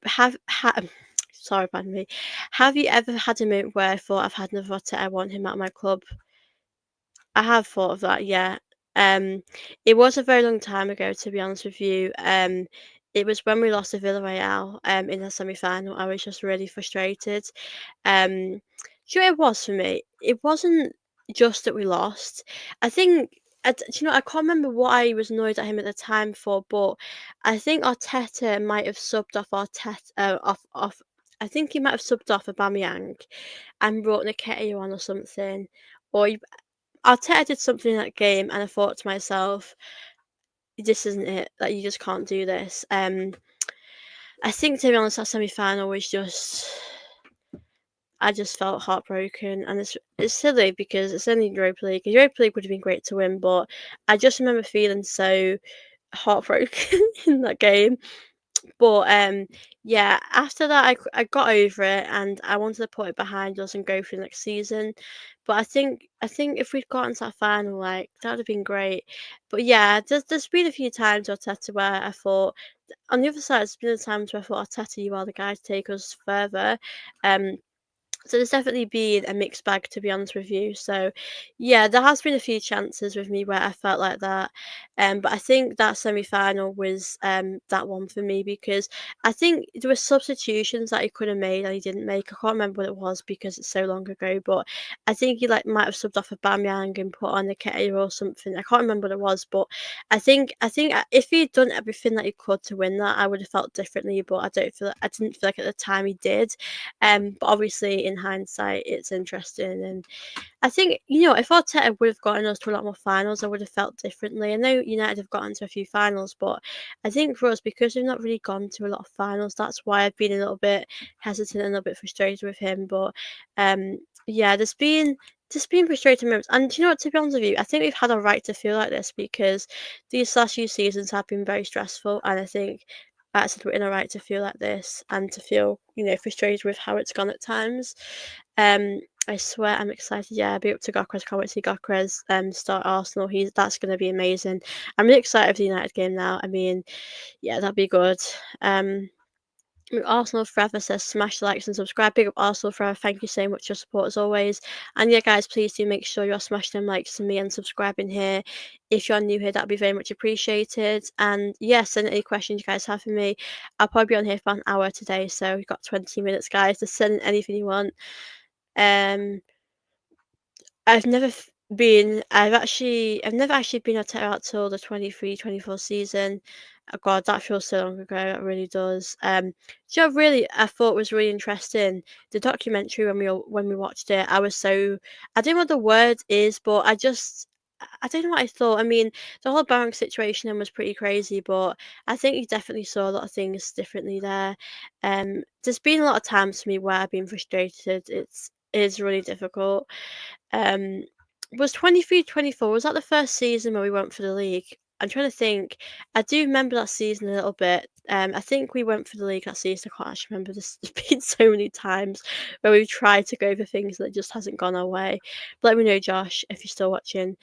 S1: sorry, pardon me. Have you ever had a moment where I thought I've had another Arteta, I want him at my club? I have thought of that, yeah. Um, it was a very long time ago, to be honest with you. It was when we lost to Villarreal in the semi-final. I was just really frustrated. Do you know what it was for me? It wasn't just that we lost. I think, do you know, I can't remember what I was annoyed at him at the time for, but I think Arteta might have subbed off off. I think he might have subbed off Aubameyang and brought Nketiah on or something. Or Arteta did something in that game, and I thought to myself, "This isn't it. Like you just can't do this." I think to be honest, that semi-final was just. I just felt heartbroken, and it's silly because it's only Europa League. Europa League would have been great to win, but I just remember feeling so heartbroken in that game. But yeah, after that, I got over it, and I wanted to put it behind us and go for the next season. But I think if we'd gotten to that final, like that would have been great. But yeah, there's been a few times with Arteta where I thought on the other side, there's been times where I thought Arteta, you are the guy to take us further. Um, So there's definitely been a mixed bag, to be honest with you. So yeah, there has been a few chances with me where I felt like that. But I think that semi-final was that one for me, because I think there were substitutions that he could have made and he didn't make. I can't remember what it was because it's so long ago, but I think he like might have subbed off a Bamyang and put on a Ketia or something. I can't remember what it was, but I think if he'd done everything that he could to win that, I would have felt differently. But I didn't feel like at the time he did. But obviously in hindsight, it's interesting, and I think, if Arteta would have gotten us to a lot more finals, I would have felt differently. I know United have gotten to a few finals, but I think for us, because we've not really gone to a lot of finals, that's why I've been a little bit hesitant and a little bit frustrated with him. But yeah, there's been frustrating moments, and do you know what? To be honest with you, I think we've had a right to feel like this, because these last few seasons have been very stressful, and I think I said we're in a right to feel like this and to feel, frustrated with how it's gone at times. I swear I'm excited. Yeah, be up to Gyokeres. Can't wait to see Gyokeres start Arsenal. That's going to be amazing. I'm really excited for the United game now. I mean, yeah, that'd be good. Um, Arsenal Forever says smash the likes and subscribe. Big up Arsenal Forever. Thank you so much for your support as always. And yeah, guys, please do make sure you're smashing them likes to me and subscribing here. If you're new here, that'd be very much appreciated. And yeah, send any questions you guys have for me. I'll probably be on here for about an hour today, so you've got 20 minutes, guys, to send anything you want. Um, I've never I've never actually been out till the 23-24 season. Oh God, that feels so long ago. It really does. Do you know what really I thought was really interesting? The documentary when we watched it, I don't know what the word is, but I don't know what I thought. I mean, the whole Barang situation was pretty crazy, but I think you definitely saw a lot of things differently there. There's been a lot of times for me where I've been frustrated. It is really difficult. Um, was 23-24, was that the first season where we went for the league? I'm trying to think. I do remember that season a little bit. I think we went for the league that season. I can't actually remember. There's been so many times where we've tried to go for things that just hasn't gone our way. But let me know, Josh, if you're still watching.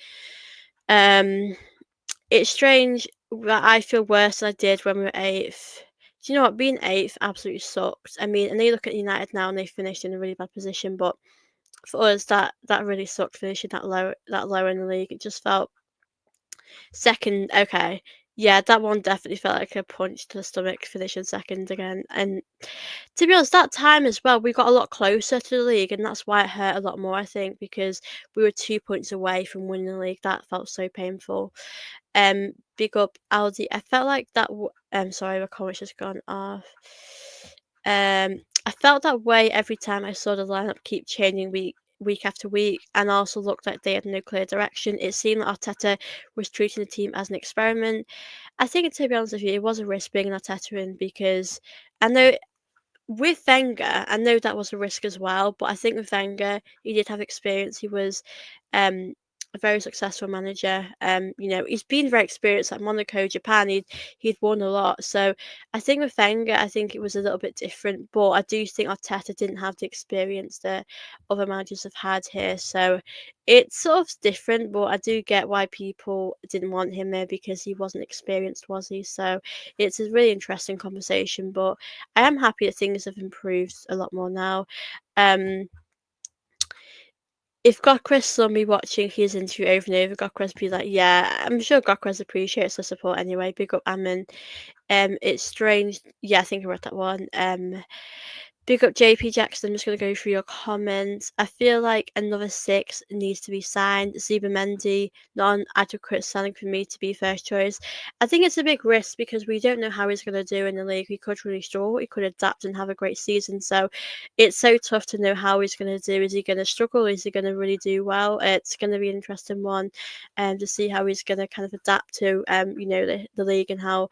S1: Um, it's strange that I feel worse than I did when we were eighth. Do you know what? Being eighth absolutely sucks. I mean, and they look at United now and they finished in a really bad position, but for us, that really sucked finishing that low in the league. It just felt second. Okay, yeah, that one definitely felt like a punch to the stomach finishing second again. And to be honest, that time as well, we got a lot closer to the league, and that's why it hurt a lot more. I think because we were 2 points away from winning the league. That felt so painful. Big up Aldi. I felt like that. Sorry, my comment's just gone off. I felt that way every time I saw the lineup keep changing week after week, and also looked like they had no clear direction. It seemed like Arteta was treating the team as an experiment. I think, to be honest with you, it was a risk bringing Arteta in, because I know with Wenger, I know that was a risk as well, but I think with Wenger, he did have experience. He was um, a very successful manager. He's been very experienced at Monaco, Japan. He'd won a lot. So I think with Wenger, I think it was a little bit different. But I do think Arteta didn't have the experience that other managers have had here. So it's sort of different, but I do get why people didn't want him there, because he wasn't experienced, was he? So it's a really interesting conversation, but I am happy that things have improved a lot more now. Um, if Gyokeres saw me watching his interview over and over, Gyokeres be like, yeah, I'm sure Gyokeres appreciates the support anyway. Big up Ammon. It's strange. Yeah, I think I read that one. Big up JP Jackson. I'm just going to go through your comments. I feel like another 6 needs to be signed. Zubimendi, not an adequate selling for me to be first choice. I think it's a big risk, because we don't know how he's going to do in the league. He could really struggle. He could adapt and have a great season. So it's so tough to know how he's going to do. Is he going to struggle? Is he going to really do well? It's going to be an interesting one, to see how he's going to kind of adapt to, the league, and how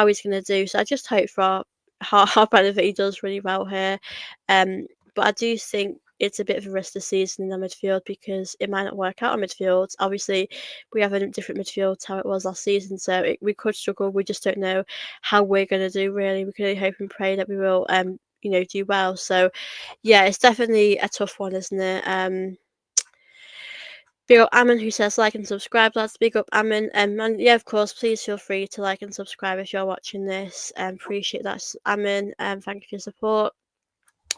S1: he's going to do. So I just hope for our benefit he does really well here. But I do think it's a bit of a risk this season in the midfield, because it might not work out on midfield. Obviously, we have a different midfield to how it was last season, so we could struggle. We just don't know how we're going to do, really. We can only hope and pray that we will, do well. So, yeah, it's definitely a tough one, isn't it? Big up Ammon, who says like and subscribe, lads. Big up Ammon. And yeah, of course, please feel free to like and subscribe if you're watching this. Appreciate that, Ammon. Thank you for your support.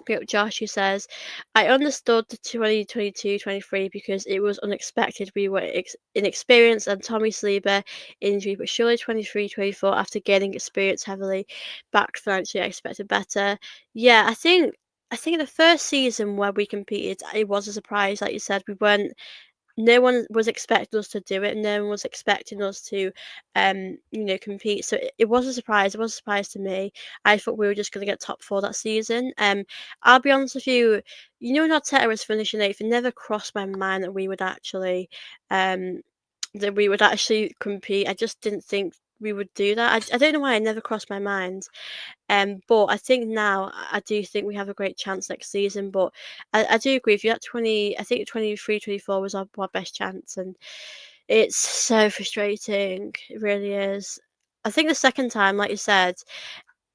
S1: Big up Josh, who says, I understood the 2022-23 because it was unexpected. We were inexperienced and Tommy Sleeper injury, but surely 23-24 after gaining experience heavily back financially, I expected better. Yeah, I think the first season where we competed, it was a surprise. Like you said, we weren't no one was expecting us to do it. No one was expecting us to, compete. So it was a surprise. It was a surprise to me. I thought we were just going to get top four that season. I'll be honest with you. You know, when Arteta was finishing eighth, it never crossed my mind um, that we would actually compete. I just didn't think we would do that. I don't know why it never crossed my mind. But I think now I do think we have a great chance next season. But I do agree with you. At 20, I think 23-24 was our best chance, and it's so frustrating. It really is. I think the second time, like you said,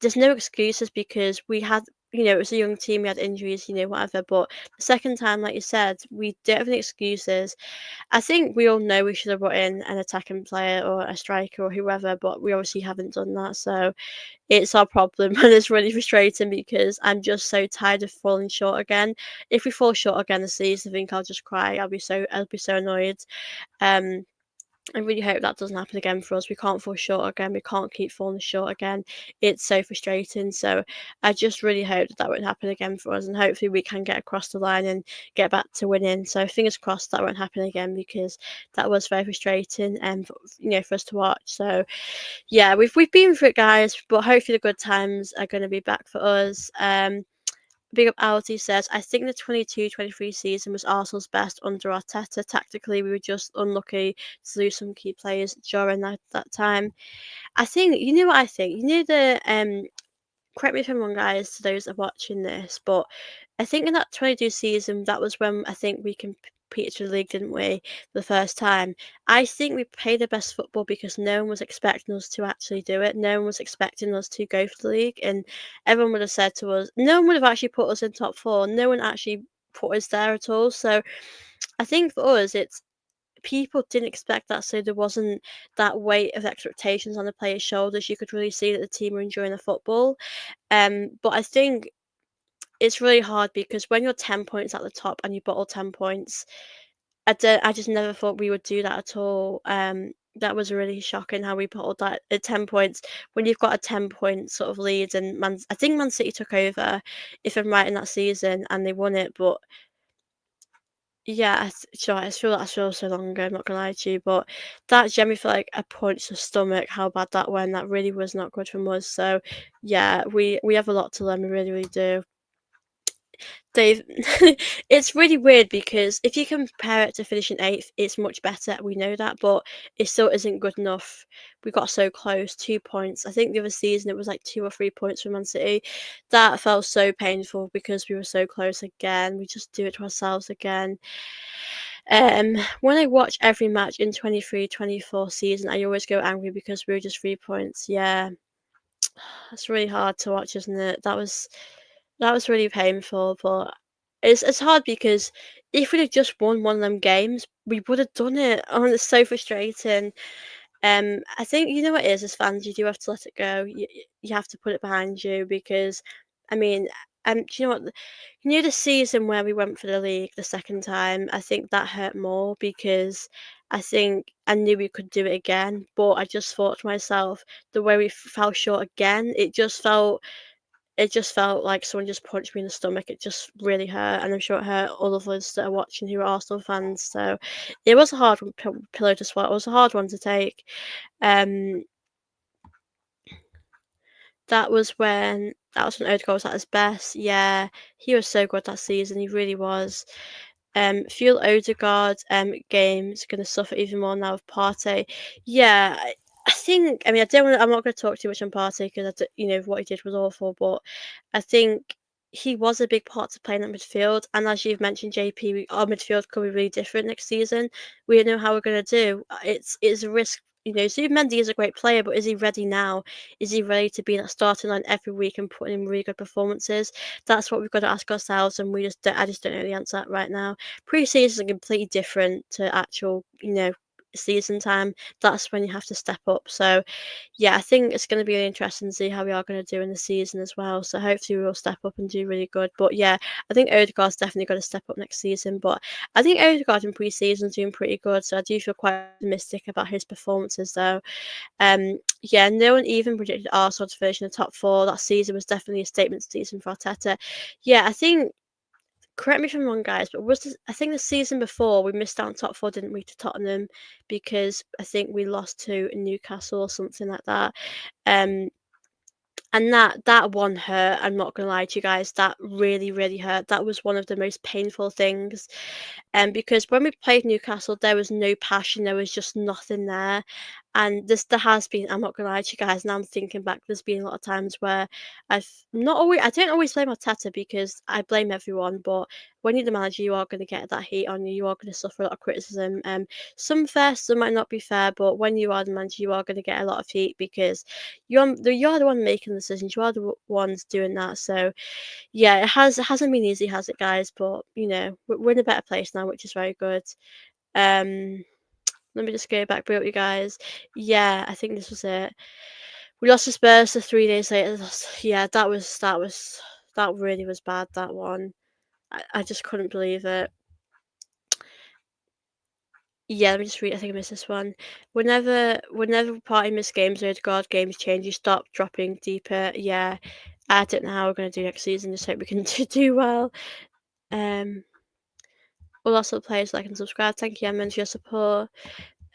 S1: there's no excuses because we had, it was a young team, we had injuries, whatever. But the second time, like you said, we don't have any excuses. I think we all know we should have brought in an attacking player or a striker or whoever, but we obviously haven't done that. So it's our problem, and it's really frustrating because I'm just so tired of falling short again. If we fall short again this season, I think I'll just cry. I'll be so annoyed. Um, I really hope that doesn't happen again for us. We can't fall short again. We can't keep falling short again. It's so frustrating. So I just really hope that won't happen again for us, and hopefully we can get across the line and get back to winning. So fingers crossed that won't happen again because that was very frustrating and for us to watch. So yeah, we've been through it, guys, but hopefully the good times are going to be back for us. Big up Alty says, I think the 22-23 season was Arsenal's best under Arteta. Tactically, we were just unlucky to lose some key players during that time. I think, you know what I think? Correct me if I'm wrong, guys, to those that are watching this, but I think in that 22 season, that was when I think we competed for the league, didn't we, for the first time? I think we played the best football because no one was expecting us to actually do it. No one was expecting us to go for the league, and everyone would have said to us, no one would have actually put us in top four. No one actually put us there at all. So I think for us, it's people didn't expect that, so there wasn't that weight of expectations on the players' shoulders. You could really see that the team were enjoying the football. But I think it's really hard because when you're 10 points at the top and you bottle 10 points, I just never thought we would do that at all. That was really shocking how we bottled that at 10 points when you've got a 10-point sort of lead. And I think Man City took over, if I'm right, in that season, and they won it. But yeah, sure, I feel so long ago. I'm not gonna lie to you, but that generally felt like a punch to the stomach. How bad that went. That really was not good from us. So yeah, we have a lot to learn. We really, really do. They've it's really weird because if you compare it to finishing eighth, it's much better. We know that, but it still isn't good enough. We got so close, 2 points. I think the other season it was like 2 or 3 points from Man City. That felt so painful because we were so close again. We just do it to ourselves again. When I watch every match in 23-24 season, I always go angry because we were just 3 points. Yeah, that's really hard to watch, isn't it? That was really painful, but it's hard because if we'd have just won one of them games, we would have done it. Oh, and it's so frustrating. I think you know what it is as fans, you do have to let it go. You have to put it behind you because, I mean, do you know what? The season where we went for the league the second time, I think that hurt more because I think I knew we could do it again, but I just thought to myself, the way we fell short again, it just felt like someone just punched me in the stomach. It just really hurt, and I'm sure it hurt all of us that are watching who are Arsenal fans. So it was a hard pillow to swallow. It was a hard one to take. Um, that was when Odegaard was at his best. Yeah, he was so good that season. He really was. Feel Odegaard game's gonna suffer even more now with Partey. Yeah, I think. I mean, I'm not gonna talk too much on Partey because what he did was awful. But I think he was a big part to playing that midfield. And as you've mentioned, JP, our midfield could be really different next season. We don't know how we're gonna do. It's a risk. Zubimendi is a great player, but is he ready now? Is he ready to be in that starting line every week and putting in really good performances? That's what we've got to ask ourselves, and I just don't know the answer right now. Pre-season is completely different to actual, season time, that's when you have to step up. So yeah, I think it's going to be really interesting to see how we are going to do in the season as well. So hopefully we'll step up and do really good. But yeah, I think Odegaard's definitely going to step up next season. But I think Odegaard in pre-season is doing pretty good. So I do feel quite optimistic about his performances though. Yeah, no one even predicted Arsenal to finish in the top four. That season was definitely a statement season for Arteta. Yeah, I think. Correct me if I'm wrong, guys, but I think the season before we missed out on top four, didn't we, to Tottenham because I think we lost to Newcastle or something like that. Um, and that one hurt. I'm not gonna lie to you guys, that really, really hurt. That was one of the most painful things. Because when we played Newcastle, there was no passion, there was just nothing there. And there has been, I'm not gonna lie to you guys, now I'm thinking back, there's been a lot of times where I don't always blame Arteta because I blame everyone, but when you're the manager, you are going to get that heat on you. You are going to suffer a lot of criticism. Some fair, some might not be fair, but when you are the manager, you are going to get a lot of heat because you're the one making the decisions. You are the ones doing that. So yeah, it hasn't been easy, has it, guys? But you know, we're in a better place now, which is very good. Um, Let me just go back, bring up you guys. Yeah, I think this was it. We lost to Spurs, so 3 days later. Yeah, that really was bad. That one, I just couldn't believe it. Yeah, let me just read. I think I missed this one. Whenever party miss games or guard games change, you stop dropping deeper. Yeah, I don't know how we're gonna do next season. Just hope we can do well. Um, we'll also players like and subscribe. Thank you, Emma, for your support.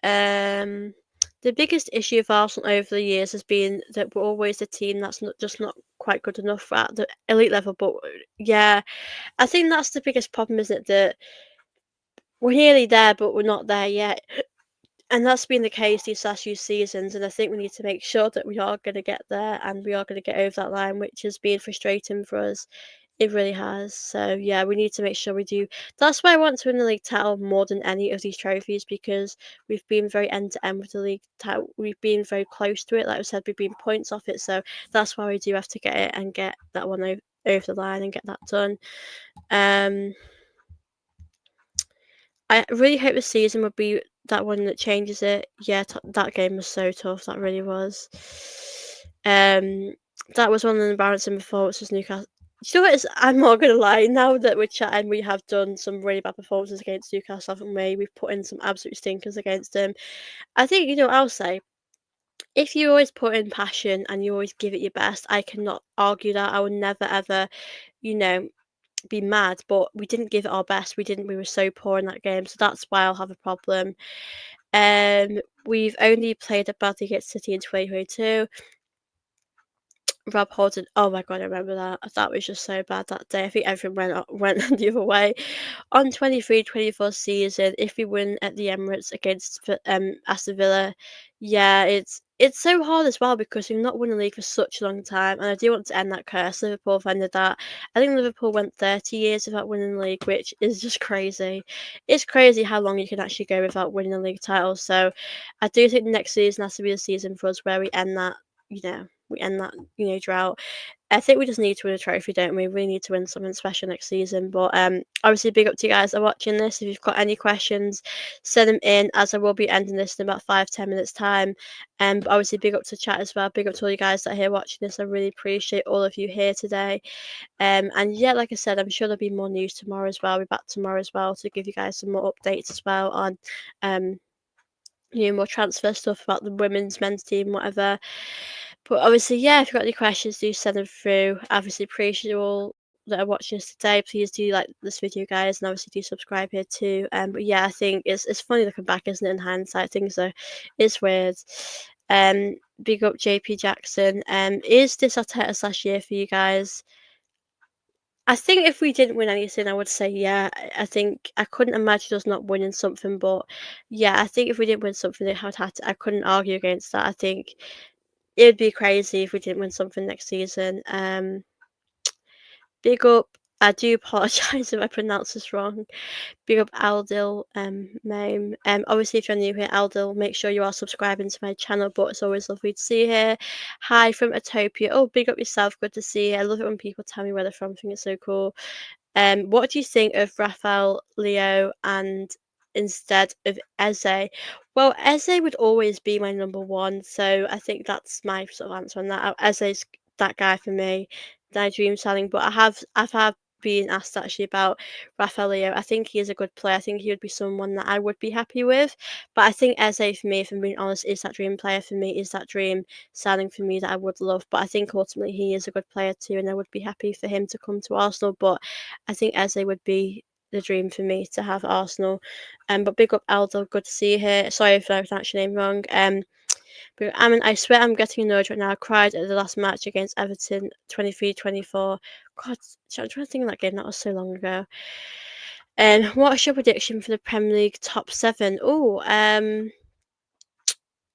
S1: Um, the biggest issue of Arsenal over the years has been that we're always a team that's not quite good enough at the elite level. But yeah, I think that's the biggest problem, isn't it? That we're nearly there, but we're not there yet. And that's been the case these last few seasons, and I think we need to make sure that we are going to get there and we are going to get over that line, which has been frustrating for us. It really has. So yeah, we need to make sure we do. That's why I want to win the league title more than any of these trophies because we've been very end to end with the league title. We've been very close to it. Like I said, we've been points off it. So that's why we do have to get it and get that one over the line and get that done. I really hope the season would be that one that changes it. Yeah, that game was so tough. That really was. That was one of the embarrassing performances Newcastle. You know what? I'm not gonna lie. Now that we're chatting, we have done some really bad performances against Newcastle, haven't we? We've put in some absolute stinkers against them. I think I'll say if you always put in passion and you always give it your best, I cannot argue that. I would never ever, you know, be mad, but we didn't give it our best. We were so poor in that game, so that's why I'll have a problem. We've only played a badly against City in 2022. Rob Holding, oh my god, I remember that. That was just so bad that day. I think everyone went the other way. On 23-24 season, if we win at the Emirates against Aston Villa, yeah, it's so hard as well because we've not won the league for such a long time, and I do want to end that curse. Liverpool have ended that. I think Liverpool went 30 years without winning the league, which is just crazy. It's crazy how long you can actually go without winning a league title. So I do think the next season has to be the season for us where we end that. We end that drought. I think we just need to win a trophy, don't we? We need to win something special next season. But obviously, big up to you guys that are watching this. If you've got any questions, send them in, as I will be ending this in about 5-10 minutes time. But obviously, big up to chat as well. Big up to all you guys that are here watching this. I really appreciate all of you here today. And yeah, like I said, I'm sure there'll be more news tomorrow as well. I'll be back tomorrow as well to give you guys some more updates as well on more transfer stuff about the women's, men's team, whatever. But obviously, yeah, if you've got any questions, do send them through. Obviously, appreciate you all that are watching us today. Please do like this video, guys, and obviously do subscribe here too. But yeah, I think it's funny looking back, isn't it? In hindsight, things are it's weird. Big up JP Jackson. Is this Arteta / year for you guys? I think if we didn't win anything, I would say yeah. I think I couldn't imagine us not winning something, but yeah, I think if we didn't win something, it had to. I couldn't argue against that. I think it would be crazy if we didn't win something next season. Big up. I do apologise if I pronounce this wrong. Big up Aldil, Mame. Obviously, if you're new here, Aldil, make sure you are subscribing to my channel. But it's always lovely to see you here. Hi from Utopia. Oh, big up yourself. Good to see you. I love it when people tell me where they're from. I think it's so cool. What do you think of Rafael, Leo, and instead of Eze? Well, Eze would always be my number one, so I think that's my sort of answer on that. Eze's that guy for me, my dream signing. But I've been asked actually about Rafaelio. I think he is a good player. I think he would be someone that I would be happy with. But I think Eze for me, if I'm being honest, is that dream player for me, is that dream signing for me that I would love. But I think ultimately he is a good player too, and I would be happy for him to come to Arsenal. But I think Eze would be the dream for me to have at Arsenal. But big up Aldo, good to see you here. Sorry if I pronounced your name wrong. But I swear I'm getting annoyed right now. I cried at the last match against Everton, 23-24. God, I'm trying to think of that game. That was so long ago. And what's your prediction for the Premier League top seven? Oh,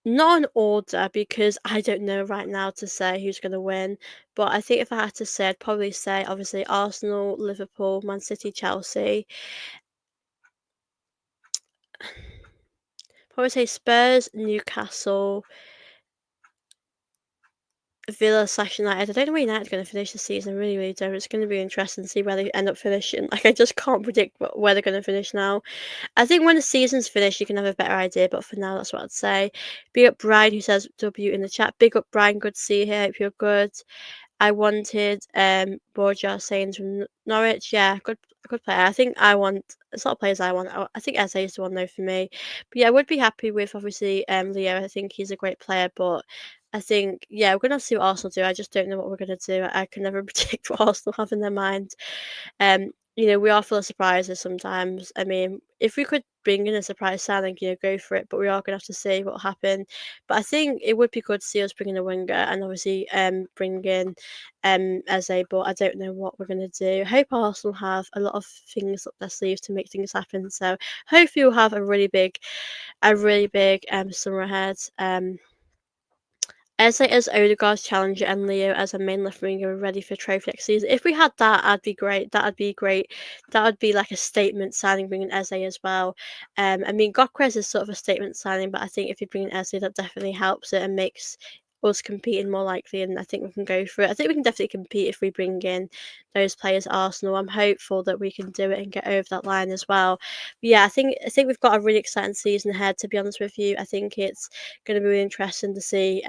S1: not an order because I don't know right now to say who's going to win. But I think if I had to say, I'd probably say obviously Arsenal, Liverpool, Man City, Chelsea. Probably say Spurs, Newcastle, Villa/United. I don't know where United are going to finish the season. I really, really don't. It's going to be interesting to see where they end up finishing. Like, I just can't predict where they're going to finish now. I think when the season's finished, you can have a better idea. But for now, that's what I'd say. Big up Brian, who says W in the chat. Big up Brian. Good to see you here. Hope you're good. I wanted Borja Sainz from Norwich. Yeah, good player. I think I want. It's not players I want. I think Eze is the one though for me. But yeah, I would be happy with obviously Leo. I think he's a great player, but I think yeah, we're gonna see what Arsenal do. I just don't know what we're gonna do. I can never predict what Arsenal have in their mind. We are full of surprises sometimes. I mean, if we could bring in a surprise signing, go for it. But we are gonna have to see what will happen. But I think it would be good to see us bring in a winger and obviously bring in Eze. But I don't know what we're gonna do. I hope Arsenal have a lot of things up their sleeves to make things happen. So hopefully we'll have a really big summer ahead. Eze as Odegaard's challenger and Leo as a main left winger ready for trophy next season. If we had that, I'd be great. That'd be great. That would be like a statement signing, bringing Eze as well. I mean, Gyokeres is sort of a statement signing, but I think if you bring in Eze, that definitely helps it and makes us competing more likely. And I think we can go for it. I think we can definitely compete if we bring in those players at Arsenal. I'm hopeful that we can do it and get over that line as well. But yeah, I think we've got a really exciting season ahead. To be honest with you, I think it's going to be really interesting to see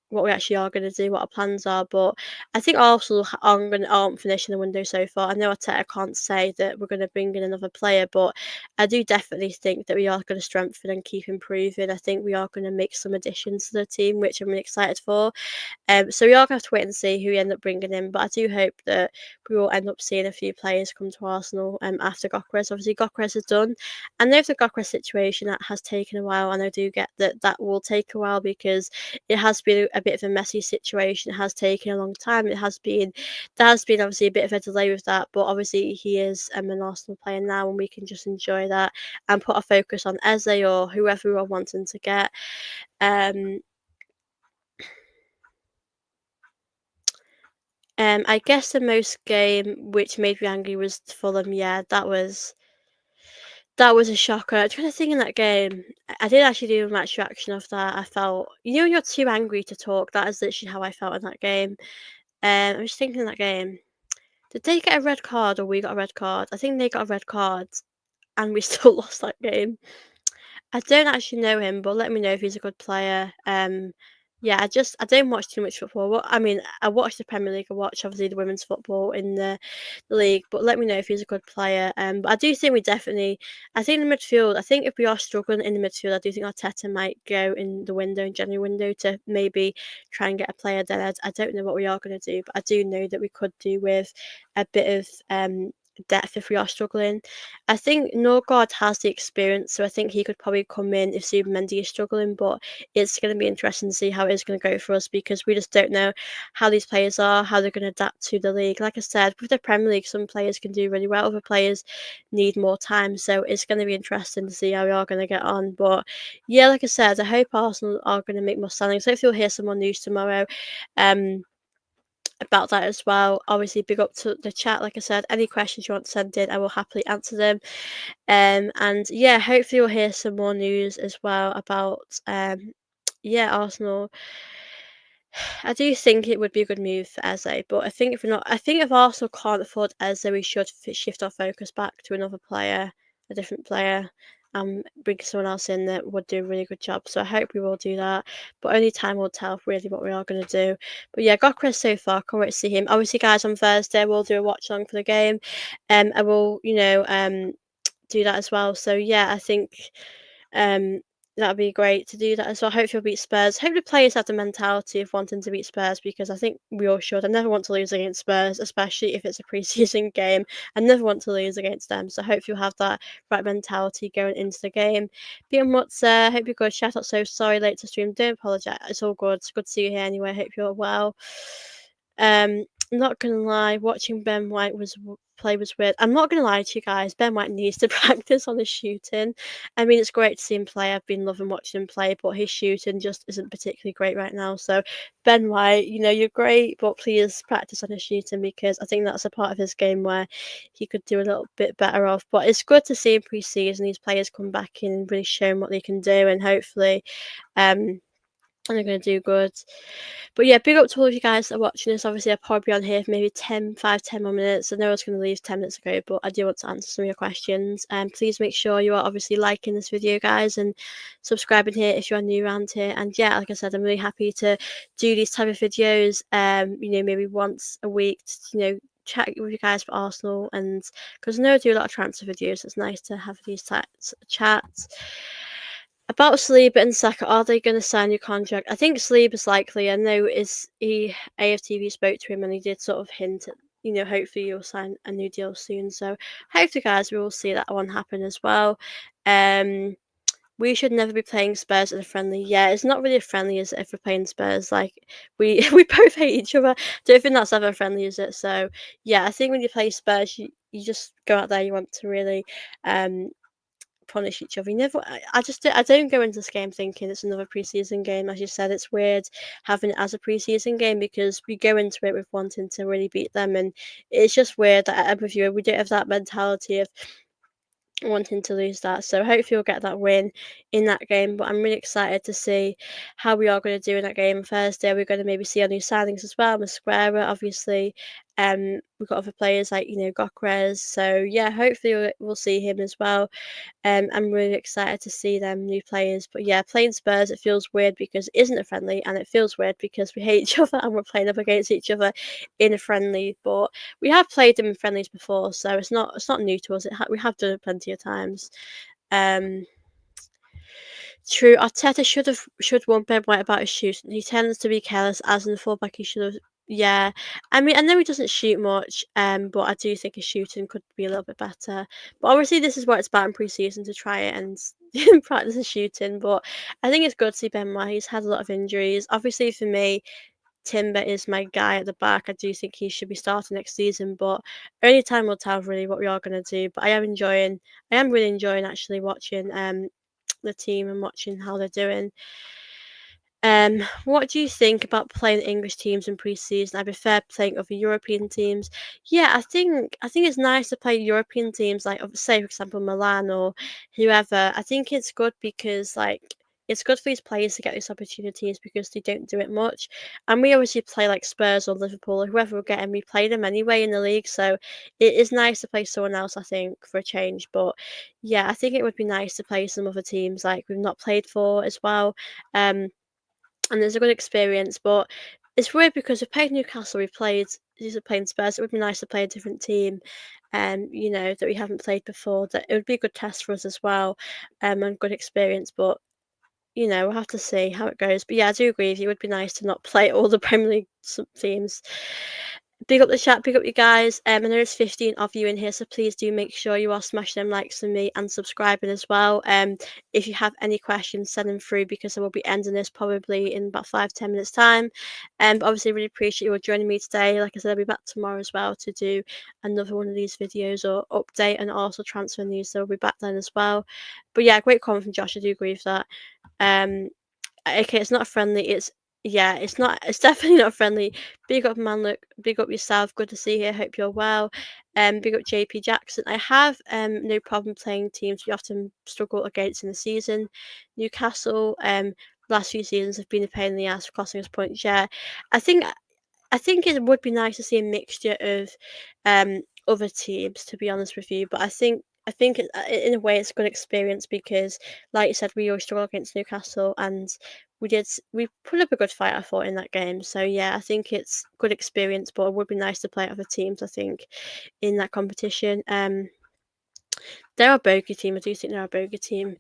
S1: what we actually are going to do, what our plans are. But I think Arsenal aren't finishing the window so far. I know Arteta can't say that we're going to bring in another player, but I do definitely think that we are going to strengthen and keep improving. I think we are going to make some additions to the team, which I'm really excited for. So we are going to have to wait and see who we end up bringing in. But I do hope that we will end up seeing a few players come to Arsenal after Gyokeres. Obviously, Gyokeres is done. I know the Gyokeres situation that has taken a while, and I do get that that will take a while because it has been a bit of a messy situation. It has taken a long time. There has been obviously a bit of a delay with that, but obviously he is an Arsenal player now, and we can just enjoy that and put a focus on Eze or whoever we are wanting to get. Um, I guess the most game which made me angry was Fulham. Yeah, that was a shocker. I'm trying to think in that game. I did actually do a match reaction of that. I felt, when you're too angry to talk. That is literally how I felt in that game. I was thinking in that game, did they get a red card or we got a red card? I think they got a red card, and we still lost that game. I don't actually know him, but let me know if he's a good player. Yeah, I don't watch too much football. I mean, I watch the Premier League. I watch obviously the women's football in the league, but let me know if he's a good player. But I do think we definitely. I think the midfield. I think if we are struggling in the midfield, I do think Arteta might go in the window, in January window, to maybe try and get a player there. I don't know what we are going to do, but I do know that we could do with a bit of depth if we are struggling. I think Norgaard has the experience, so I think he could probably come in if Zubimendi is struggling. But it's going to be interesting to see how it is going to go for us because we just don't know how these players are, how they're going to adapt to the league. Like I said, with the Premier League, some players can do really well, other players need more time. So it's going to be interesting to see how we are going to get on. But yeah, like I said, I hope Arsenal are going to make more signings. Hopefully, we'll hear some more news tomorrow. About that as well. Obviously, big up to the chat. Like I said, any questions you want to send in, I will happily answer them. And yeah, hopefully we'll hear some more news as well about yeah, Arsenal. I do think it would be a good move for Eze, but I think if Arsenal can't afford Eze, we should shift our focus back to another player, a different player. bring someone else in that would do a really good job. So I hope we will do that, but only time will tell really what we are going to do. But yeah, Gyokeres so far, can't wait to see him. Obviously, guys, on Thursday we'll do a watch along for the game, I will, do that as well. So yeah, I think um, that'd be great to do that as well. Hope you'll beat Spurs. Hope the players have the mentality of wanting to beat Spurs because I think we all should. I never want to lose against Spurs, especially if it's a pre-season game. I never want to lose against them. So hope you'll have that right mentality going into the game. Beyond what's hope you're good. Shout out, so sorry late to stream. Don't apologise. It's all good. It's good to see you here anyway. Hope you're well. Not gonna lie, watching Ben White play was weird. I'm not gonna lie to you guys, Ben White needs to practice on his shooting. I mean, it's great to see him play. I've been loving watching him play, but his shooting just isn't particularly great right now. So, Ben White, you're great, but please practice on his shooting because I think that's a part of his game where he could do a little bit better of. But it's good to see in pre-season these players come back in and really show what they can do, and hopefully, and they're going to do good. But yeah, big up to all of you guys that are watching this. Obviously, I'll probably be on here for maybe 10 more minutes. I know I was going to leave 10 minutes ago, but I do want to answer some of your questions. Please make sure you are obviously liking this video, guys, and subscribing here if you're new around here. And yeah, like I said, I'm really happy to do these type of videos, maybe once a week, chat with you guys for Arsenal. And because I know I do a lot of transfer videos, it's nice to have these types of chats. About Saliba and Saka, are they going to sign your contract? I think Saliba's likely. I know AFTV spoke to him and he did sort of hint at, hopefully you'll sign a new deal soon. So hopefully, guys, we will see that one happen as well. We should never be playing Spurs in a friendly. Yeah, it's not really a friendly, is it, if we're playing Spurs? Like, we we both hate each other. Don't think that's ever friendly, is it? So, yeah, I think when you play Spurs, you just go out there, you want to really punish each other. You never. I don't go into this game thinking it's another preseason game. As you said, it's weird having it as a preseason game because we go into it with wanting to really beat them, and it's just weird that at Everview we don't have that mentality of wanting to lose that. So hopefully we'll get that win in that game. But I'm really excited to see how we are going to do in that game on Thursday. We're going to maybe see our new signings as well. Masquera, obviously. We've got other players like Gyokeres. So yeah, hopefully we'll see him as well. I'm really excited to see them new players. But yeah, playing Spurs, it feels weird because it isn't a friendly, and it feels weird because we hate each other and we're playing up against each other in a friendly. But we have played them in friendlies before, so it's not new to us. We have done it plenty of times. Um, True, Arteta should warn Ben White about his shooting. He tends to be careless, as in the fullback. He should have. Yeah, I mean, I know he doesn't shoot much, but I do think his shooting could be a little bit better. But obviously, this is what it's about in pre-season to try it and practice his shooting. But I think it's good to see Ben White. He's had a lot of injuries. Obviously, for me, Timber is my guy at the back. I do think he should be starting next season, but only time will tell really what we are going to do. But I am really enjoying actually watching the team and watching how they're doing. What do you think about playing English teams in pre-season? I prefer playing other European teams. Yeah, I think it's nice to play European teams like say for example Milan or whoever. I think it's good because it's good for these players to get these opportunities because they don't do it much. And we obviously play like Spurs or Liverpool or whoever we're getting, we play them anyway in the league. So it is nice to play someone else, I think, for a change. But yeah, I think it would be nice to play some other teams like we've not played for as well. And it's a good experience. But it's weird because we've played Newcastle, these are playing Spurs. It would be nice to play a different team, that we haven't played before. That it would be a good test for us as well, and good experience. But we'll have to see how it goes. But yeah, I do agree with you. It would be nice to not play all the Premier League teams. Big up the chat, big up you guys. And there's 15 of you in here, so please do make sure you are smashing them likes for me and subscribing as well. If you have any questions, send them through because I will be ending this probably in about 5-10 minutes time. But obviously, really appreciate you all joining me today. Like I said, I'll be back tomorrow as well to do another one of these videos or update and also transfer news. So I'll be back then as well. But yeah, great comment from Josh. I do agree with that. Okay, it's not friendly. It's not. It's definitely not friendly. Big up, man. Look, big up yourself. Good to see you. Hope you're well. Big up JP Jackson. I have no problem playing teams we often struggle against in the season. Newcastle last few seasons have been a pain in the ass for costing us points. Yeah, I think it would be nice to see a mixture of other teams, to be honest with you. But I think I think in a way it's a good experience because, like you said, we always struggle against Newcastle, and we put up a good fight, I thought, in that game. So yeah, I think it's good experience, but it would be nice to play other teams, I think, in that competition. They're a bogey team. I do think they're a bogey team.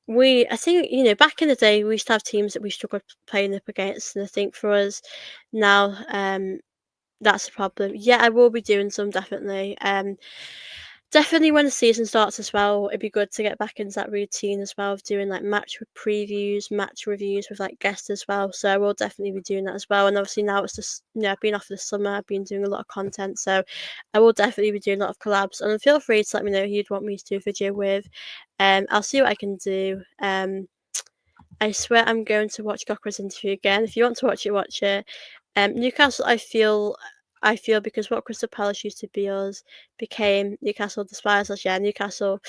S1: I think, back in the day, we used to have teams that we struggled playing up against, and I think for us now, that's a problem. Yeah, I will be doing some, definitely. Definitely when the season starts as well, it'd be good to get back into that routine as well of doing like previews, match reviews with like guests as well. So I will definitely be doing that as well. And obviously now it's just, I've been off for the summer, I've been doing a lot of content. So I will definitely be doing a lot of collabs. And feel free to let me know who you'd want me to do a video with. I'll see what I can do. I swear I'm going to watch Gyokeres' interview again. If you want to watch it, watch it. Newcastle, I feel because what Crystal Palace used to be us became Newcastle despise us. Yeah, Newcastle.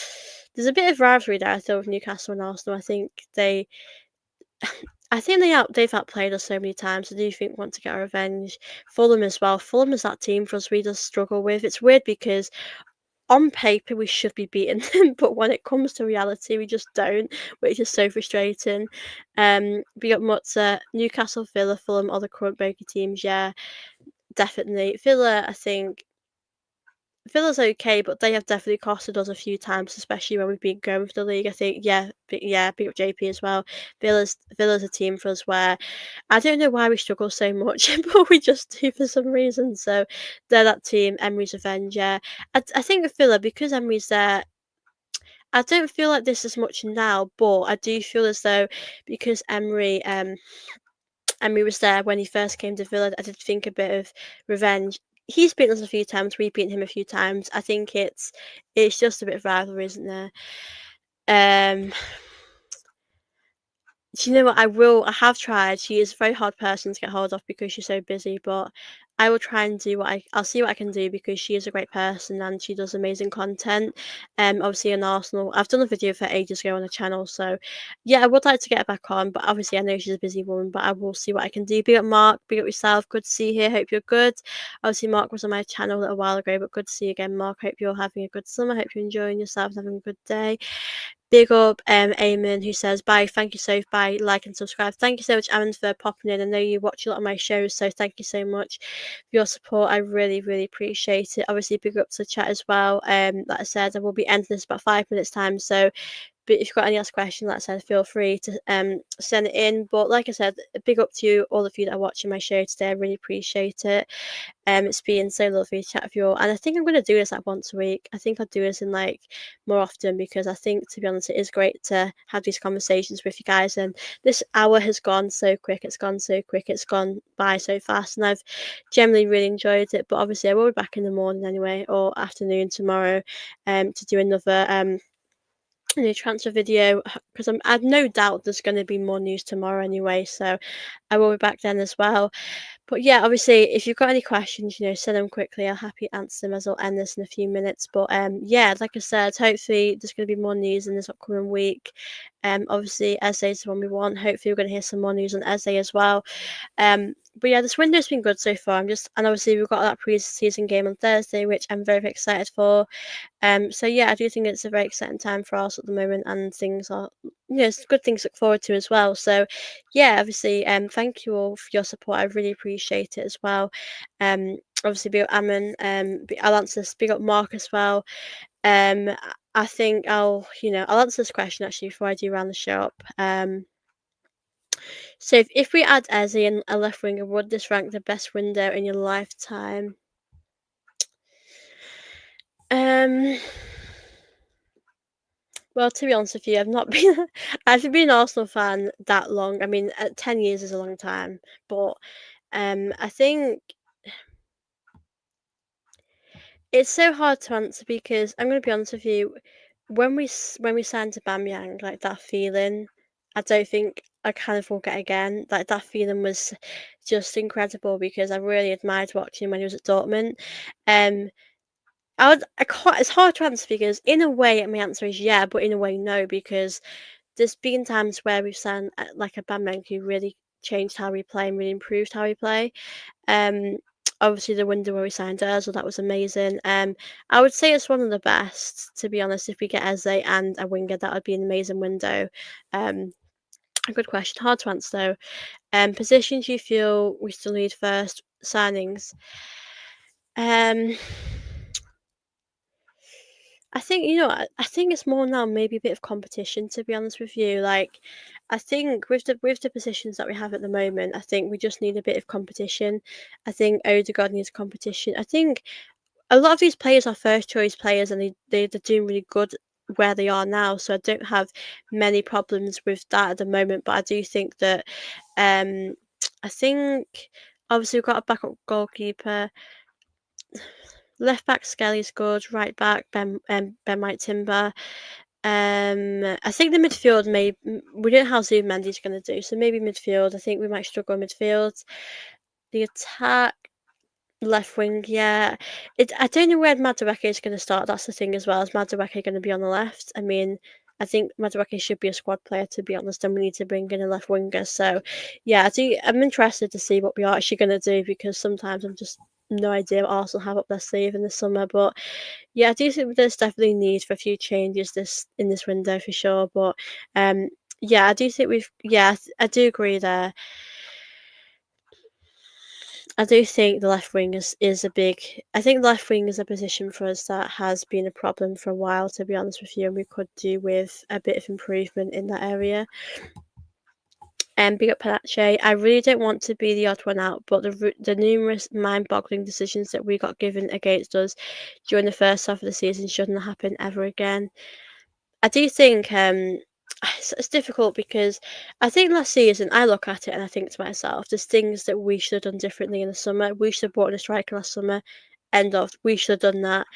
S1: There's a bit of rivalry there, I thought, with Newcastle and Arsenal. They've outplayed us so many times. I do think want to get our revenge. Fulham as well. Fulham is that team for us we just struggle with. It's weird because on paper we should be beating them, but when it comes to reality, we just don't, which is so frustrating. We got Mutzer, Newcastle, Villa, Fulham, other current bogey teams. Yeah, definitely. Villa's okay, but they have definitely costed us a few times, especially when we've been going with the league. I think, yeah, big up JP as well. Villa's a team for us where I don't know why we struggle so much, but we just do for some reason. So they're that team, Emery's revenge. Yeah, I think with Villa because Emery's there. I don't feel like this as much now, but I do feel as though because Emery was there when he first came to Villa, I did think a bit of revenge. He's beaten us a few times, we've beaten him a few times. I think it's just a bit of rivalry, isn't there? Um, do you know what? I have tried. She is a very hard person to get hold of because she's so busy, but I will try and I'll see what I can do because she is a great person and she does amazing content. Obviously on Arsenal. I've done a video for ages ago on the channel, so yeah, I would like to get her back on, but obviously I know she's a busy woman, but I will see what I can do. Big up Mark, big up yourself. Good to see you here. Hope you're good. Obviously Mark was on my channel a little while ago, but good to see you again, Mark. Hope you're having a good summer. Hope you're enjoying yourself and having a good day. Big up Eamon who says bye, thank you so bye, like and subscribe. Thank you so much, Eamon, for popping in. I know you watch a lot of my shows, so thank you so much for your support. I really, really appreciate it. Obviously, big up to the chat as well. Like I said, I will be ending this about 5 minutes time, so but if you've got any last question, like I said, feel free to send it in. But like I said, big up to you, all of you that are watching my show today. I really appreciate it. It's been so lovely to chat with you all, and I think I'm going to do this like once a week. I think I'll do this in like more often because I think, to be honest, it is great to have these conversations with you guys. And this hour has gone so quick. It's gone so quick. It's gone by so fast, and I've generally really enjoyed it. But obviously, I will be back in the morning anyway, or afternoon tomorrow, to do another new transfer video because I've no doubt there's going to be more news tomorrow anyway. So I will be back then as well. But yeah, obviously, if you've got any questions, send them quickly. I'll happy answer them as I'll end this in a few minutes. But yeah, like I said, hopefully there's going to be more news in this upcoming week. Obviously, Eze is the one we want. Hopefully, we're going to hear some more news on Eze as well. But yeah, this window's been good so far. And obviously we've got that pre-season game on Thursday, which I'm very, very excited for. So yeah, I do think it's a very exciting time for us at the moment, and things are, it's good things to look forward to as well. So yeah, obviously, thank you all for your support. I really appreciate it as well. Obviously, big up Ammon. I'll answer this. Big up Mark as well. I think I'll answer this question actually before I do round the show up. So if we add Eze and a left winger, would this rank the best window in your lifetime? Well, to be honest with you, I've been an Arsenal fan that long. I mean, 10 years is a long time, but I think it's so hard to answer because I'm going to be honest with you. When we signed to Bamyang, like that feeling, I don't think I kind of will get again. Like that feeling was just incredible because I really admired watching him when he was at Dortmund. Um, it's hard to answer because in a way, my answer is yeah, but in a way, no, because there's been times where we've signed like a Bamyang who really changed how we play and really improved how we play. Um, obviously the window where we signed Ozil, that was amazing. I would say it's one of the best, to be honest. If we get Eze and a winger, that would be an amazing window. Um, a good question, hard to answer though. Positions you feel we still need first signings? Um, I think I think it's more now maybe a bit of competition, to be honest with you. Like, I think with the positions that we have at the moment, I think we just need a bit of competition. I think Odegaard needs competition. I think a lot of these players are first choice players, and they're doing really good where they are now. So I don't have many problems with that at the moment. But I do think that um I think obviously we've got a backup goalkeeper. Left back Skelly's good. Right back Ben White Timber. I think the midfield we don't know how Zubimendi's going to do, so maybe midfield. I think we might struggle in midfield. The attack. Left wing, yeah. I don't know where Madueke is going to start. That's the thing as well. Is Madueke going to be on the left? I mean, I think Madueke should be a squad player, to be honest, and we need to bring in a left winger. So, yeah, I'm interested to see what we are actually going to do, because sometimes I'm just no idea what Arsenal have up their sleeve in the summer. But yeah, I do think there's definitely need for a few changes in this window for sure. But yeah, I do think I do agree there. I do think the left wing is a big. I think the left wing is a position for us that has been a problem for a while, to be honest with you, and we could do with a bit of improvement in that area. And big up Panache. I really don't want to be the odd one out, but the numerous mind-boggling decisions that we got given against us during the first half of the season shouldn't happen ever again. I do think it's difficult, because I think last season I look at it and I think to myself, there's things that we should have done differently in the summer. We should have brought in a striker last summer. End of. We should have done that.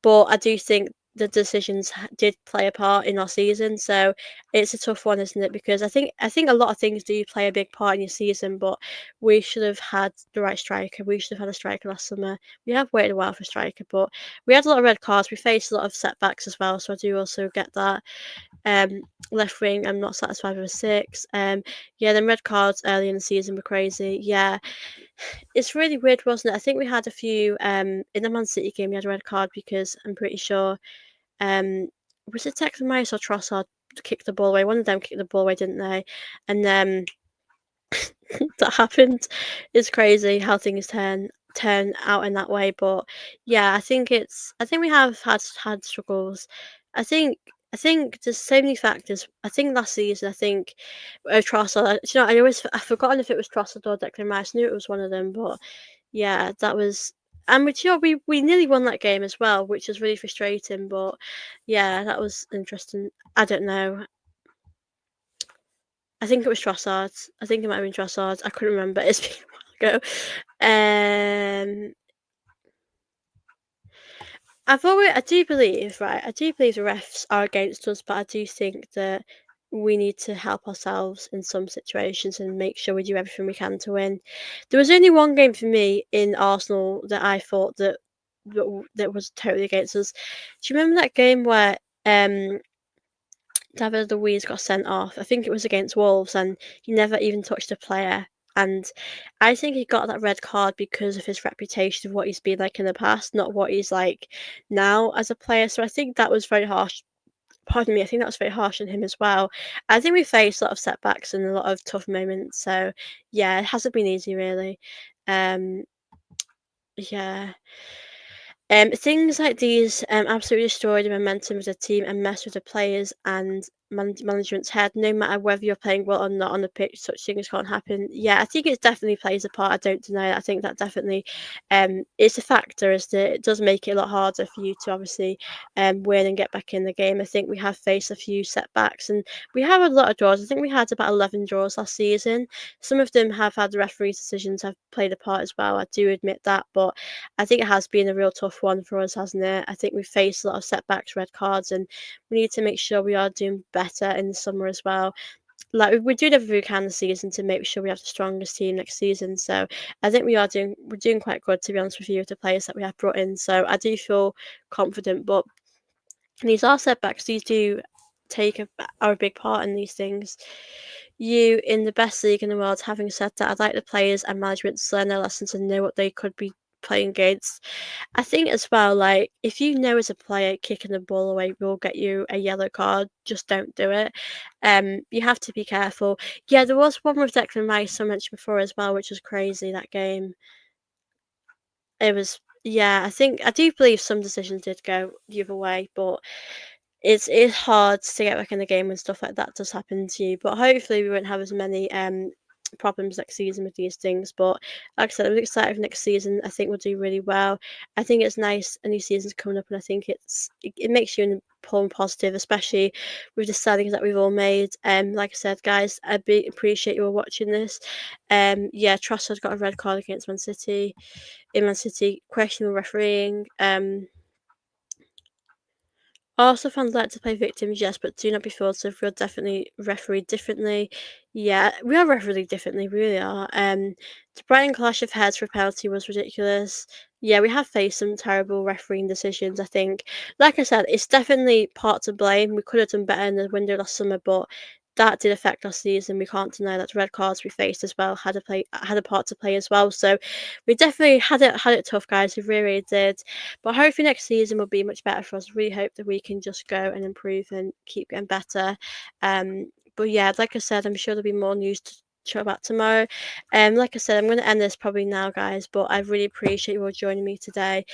S1: But I do think the decisions did play a part in our season, so it's a tough one, isn't it? Because I think a lot of things do play a big part in your season, but we should have had the right striker. We should have had a striker last summer. We have waited a while for a striker, but we had a lot of red cards. We faced a lot of setbacks as well, so I do also get that. Left wing, I'm not satisfied with a 6. Yeah, then red cards early in the season were crazy. Yeah, it's really weird, wasn't it? I think we had a few in the Man City game. We had a red card because I'm pretty sure um was it Declan Rice or Trossard kicked the ball away? One of them kicked the ball away, didn't they? And that happened. It's crazy how things turn out in that way. But yeah, I think we have had struggles. I think I think there's so many factors. I think last season, I think Trossard. I've forgotten if it was Trossard or Declan Rice. I knew it was one of them, but yeah, that was. And we nearly won that game as well, which was really frustrating. But yeah, that was interesting. I don't know. I think it was Trossard. I think it might have been Trossard. I couldn't remember. It's been a while ago. Um, I do believe, right? I do believe the refs are against us, but I do think that we need to help ourselves in some situations and make sure we do everything we can to win. There was only one game for me in Arsenal that I thought that was totally against us. Do you remember that game where David Luiz got sent off? I think it was against Wolves, and he never even touched a player. And I think he got that red card because of his reputation of what he's been like in the past, not what he's like now as a player. So I think that was very harsh. Pardon me, I think that was very harsh on him as well. I think we faced a lot of setbacks and a lot of tough moments. So yeah, it hasn't been easy really. Um, yeah. Things like these absolutely destroy the momentum of the team and mess with the players and management's head. No matter whether you're playing well or not on the pitch, such things can't happen. Yeah, I think it definitely plays a part. I don't deny that. I think that definitely it's a factor, as it does make it a lot harder for you to obviously win and get back in the game. I think we have faced a few setbacks, and we have a lot of draws. I think we had about 11 draws last season. Some of them have had the referee's decisions have played a part as well. I do admit that, but I think it has been a real tough one for us, hasn't it? I think we've faced a lot of setbacks, red cards, and we need to make sure we are doing better in the summer as well. Like we're doing everything we can this season to make sure we have the strongest team next season. So I think we're doing quite good, to be honest with you, with the players that we have brought in. So I do feel confident, but these are setbacks. These do are a big part in these things. you in the best league in the world. Having said that, I'd like the players and management to learn their lessons and know what they could be playing against. I think as well, like if you know as a player kicking the ball away will get you a yellow card, just don't do it. You have to be careful. Yeah, there was one with Declan Rice I mentioned before as well, which was crazy that game. It was, yeah, I do believe some decisions did go the other way, but it's hard to get back in the game when stuff like that does happen to you. But hopefully we won't have as many problems next season with these things. But like I said, I'm excited for next season. I think we'll do really well. I think it's nice a new season's coming up, and I think it makes you more positive, especially with the signings that we've all made. Like I said, guys, appreciate you all watching this. Yeah, Trossard got a red card against Man City. In Man City, questionable refereeing. Also, fans like to play victims, yes, but do not be fooled. So, if we're definitely refereed differently, yeah, we are refereed differently. We really are. The Brighton clash of heads for a penalty was ridiculous. Yeah, we have faced some terrible refereeing decisions. I think, like I said, it's definitely part to blame. We could have done better in the window last summer, but that did affect our season. We can't deny that the red cards we faced as well had a part to play as well. So, we definitely had it tough, guys. We really, really did. But hopefully next season will be much better for us. Really hope that we can just go and improve and keep getting better. But yeah, like I said, I'm sure there'll be more news to show about tomorrow. Like I said, I'm going to end this probably now, guys. But I really appreciate you all joining me today.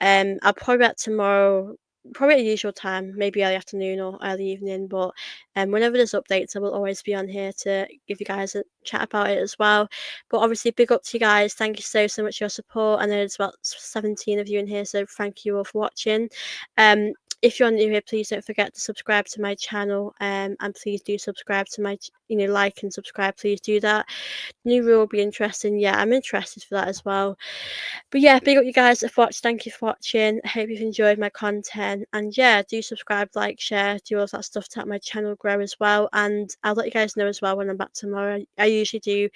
S1: I'll probably be back tomorrow. Probably at the usual time, maybe early afternoon or early evening, but whenever there's updates, I will always be on here to give you guys a chat about it as well. But obviously, big up to you guys. Thank you so much for your support. I know there's about 17 of you in here, so thank you all for watching. If you're new here, please don't forget to subscribe to my channel. And please do subscribe to my, like and subscribe. Please do that. New rule will be interesting. Yeah, I'm interested for that as well. But yeah, big up you guys that watched. Thank you for watching. I hope you've enjoyed my content. And yeah, do subscribe, like, share, do all of that stuff to help my channel grow as well. And I'll let you guys know as well when I'm back tomorrow. I usually do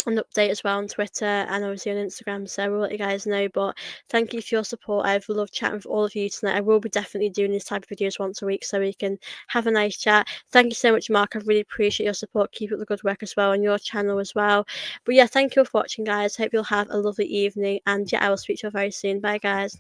S1: an update as well on Twitter and obviously on Instagram, so we'll let you guys know. But thank you for your support. I've loved chatting with all of you tonight. I will be definitely doing this type of videos once a week so we can have a nice chat. Thank you so much, Mark. I really appreciate your support. Keep up the good work as well on your channel as well. But yeah, thank you all for watching, guys. Hope you'll have a lovely evening, and yeah, I will speak to you very soon. Bye, guys.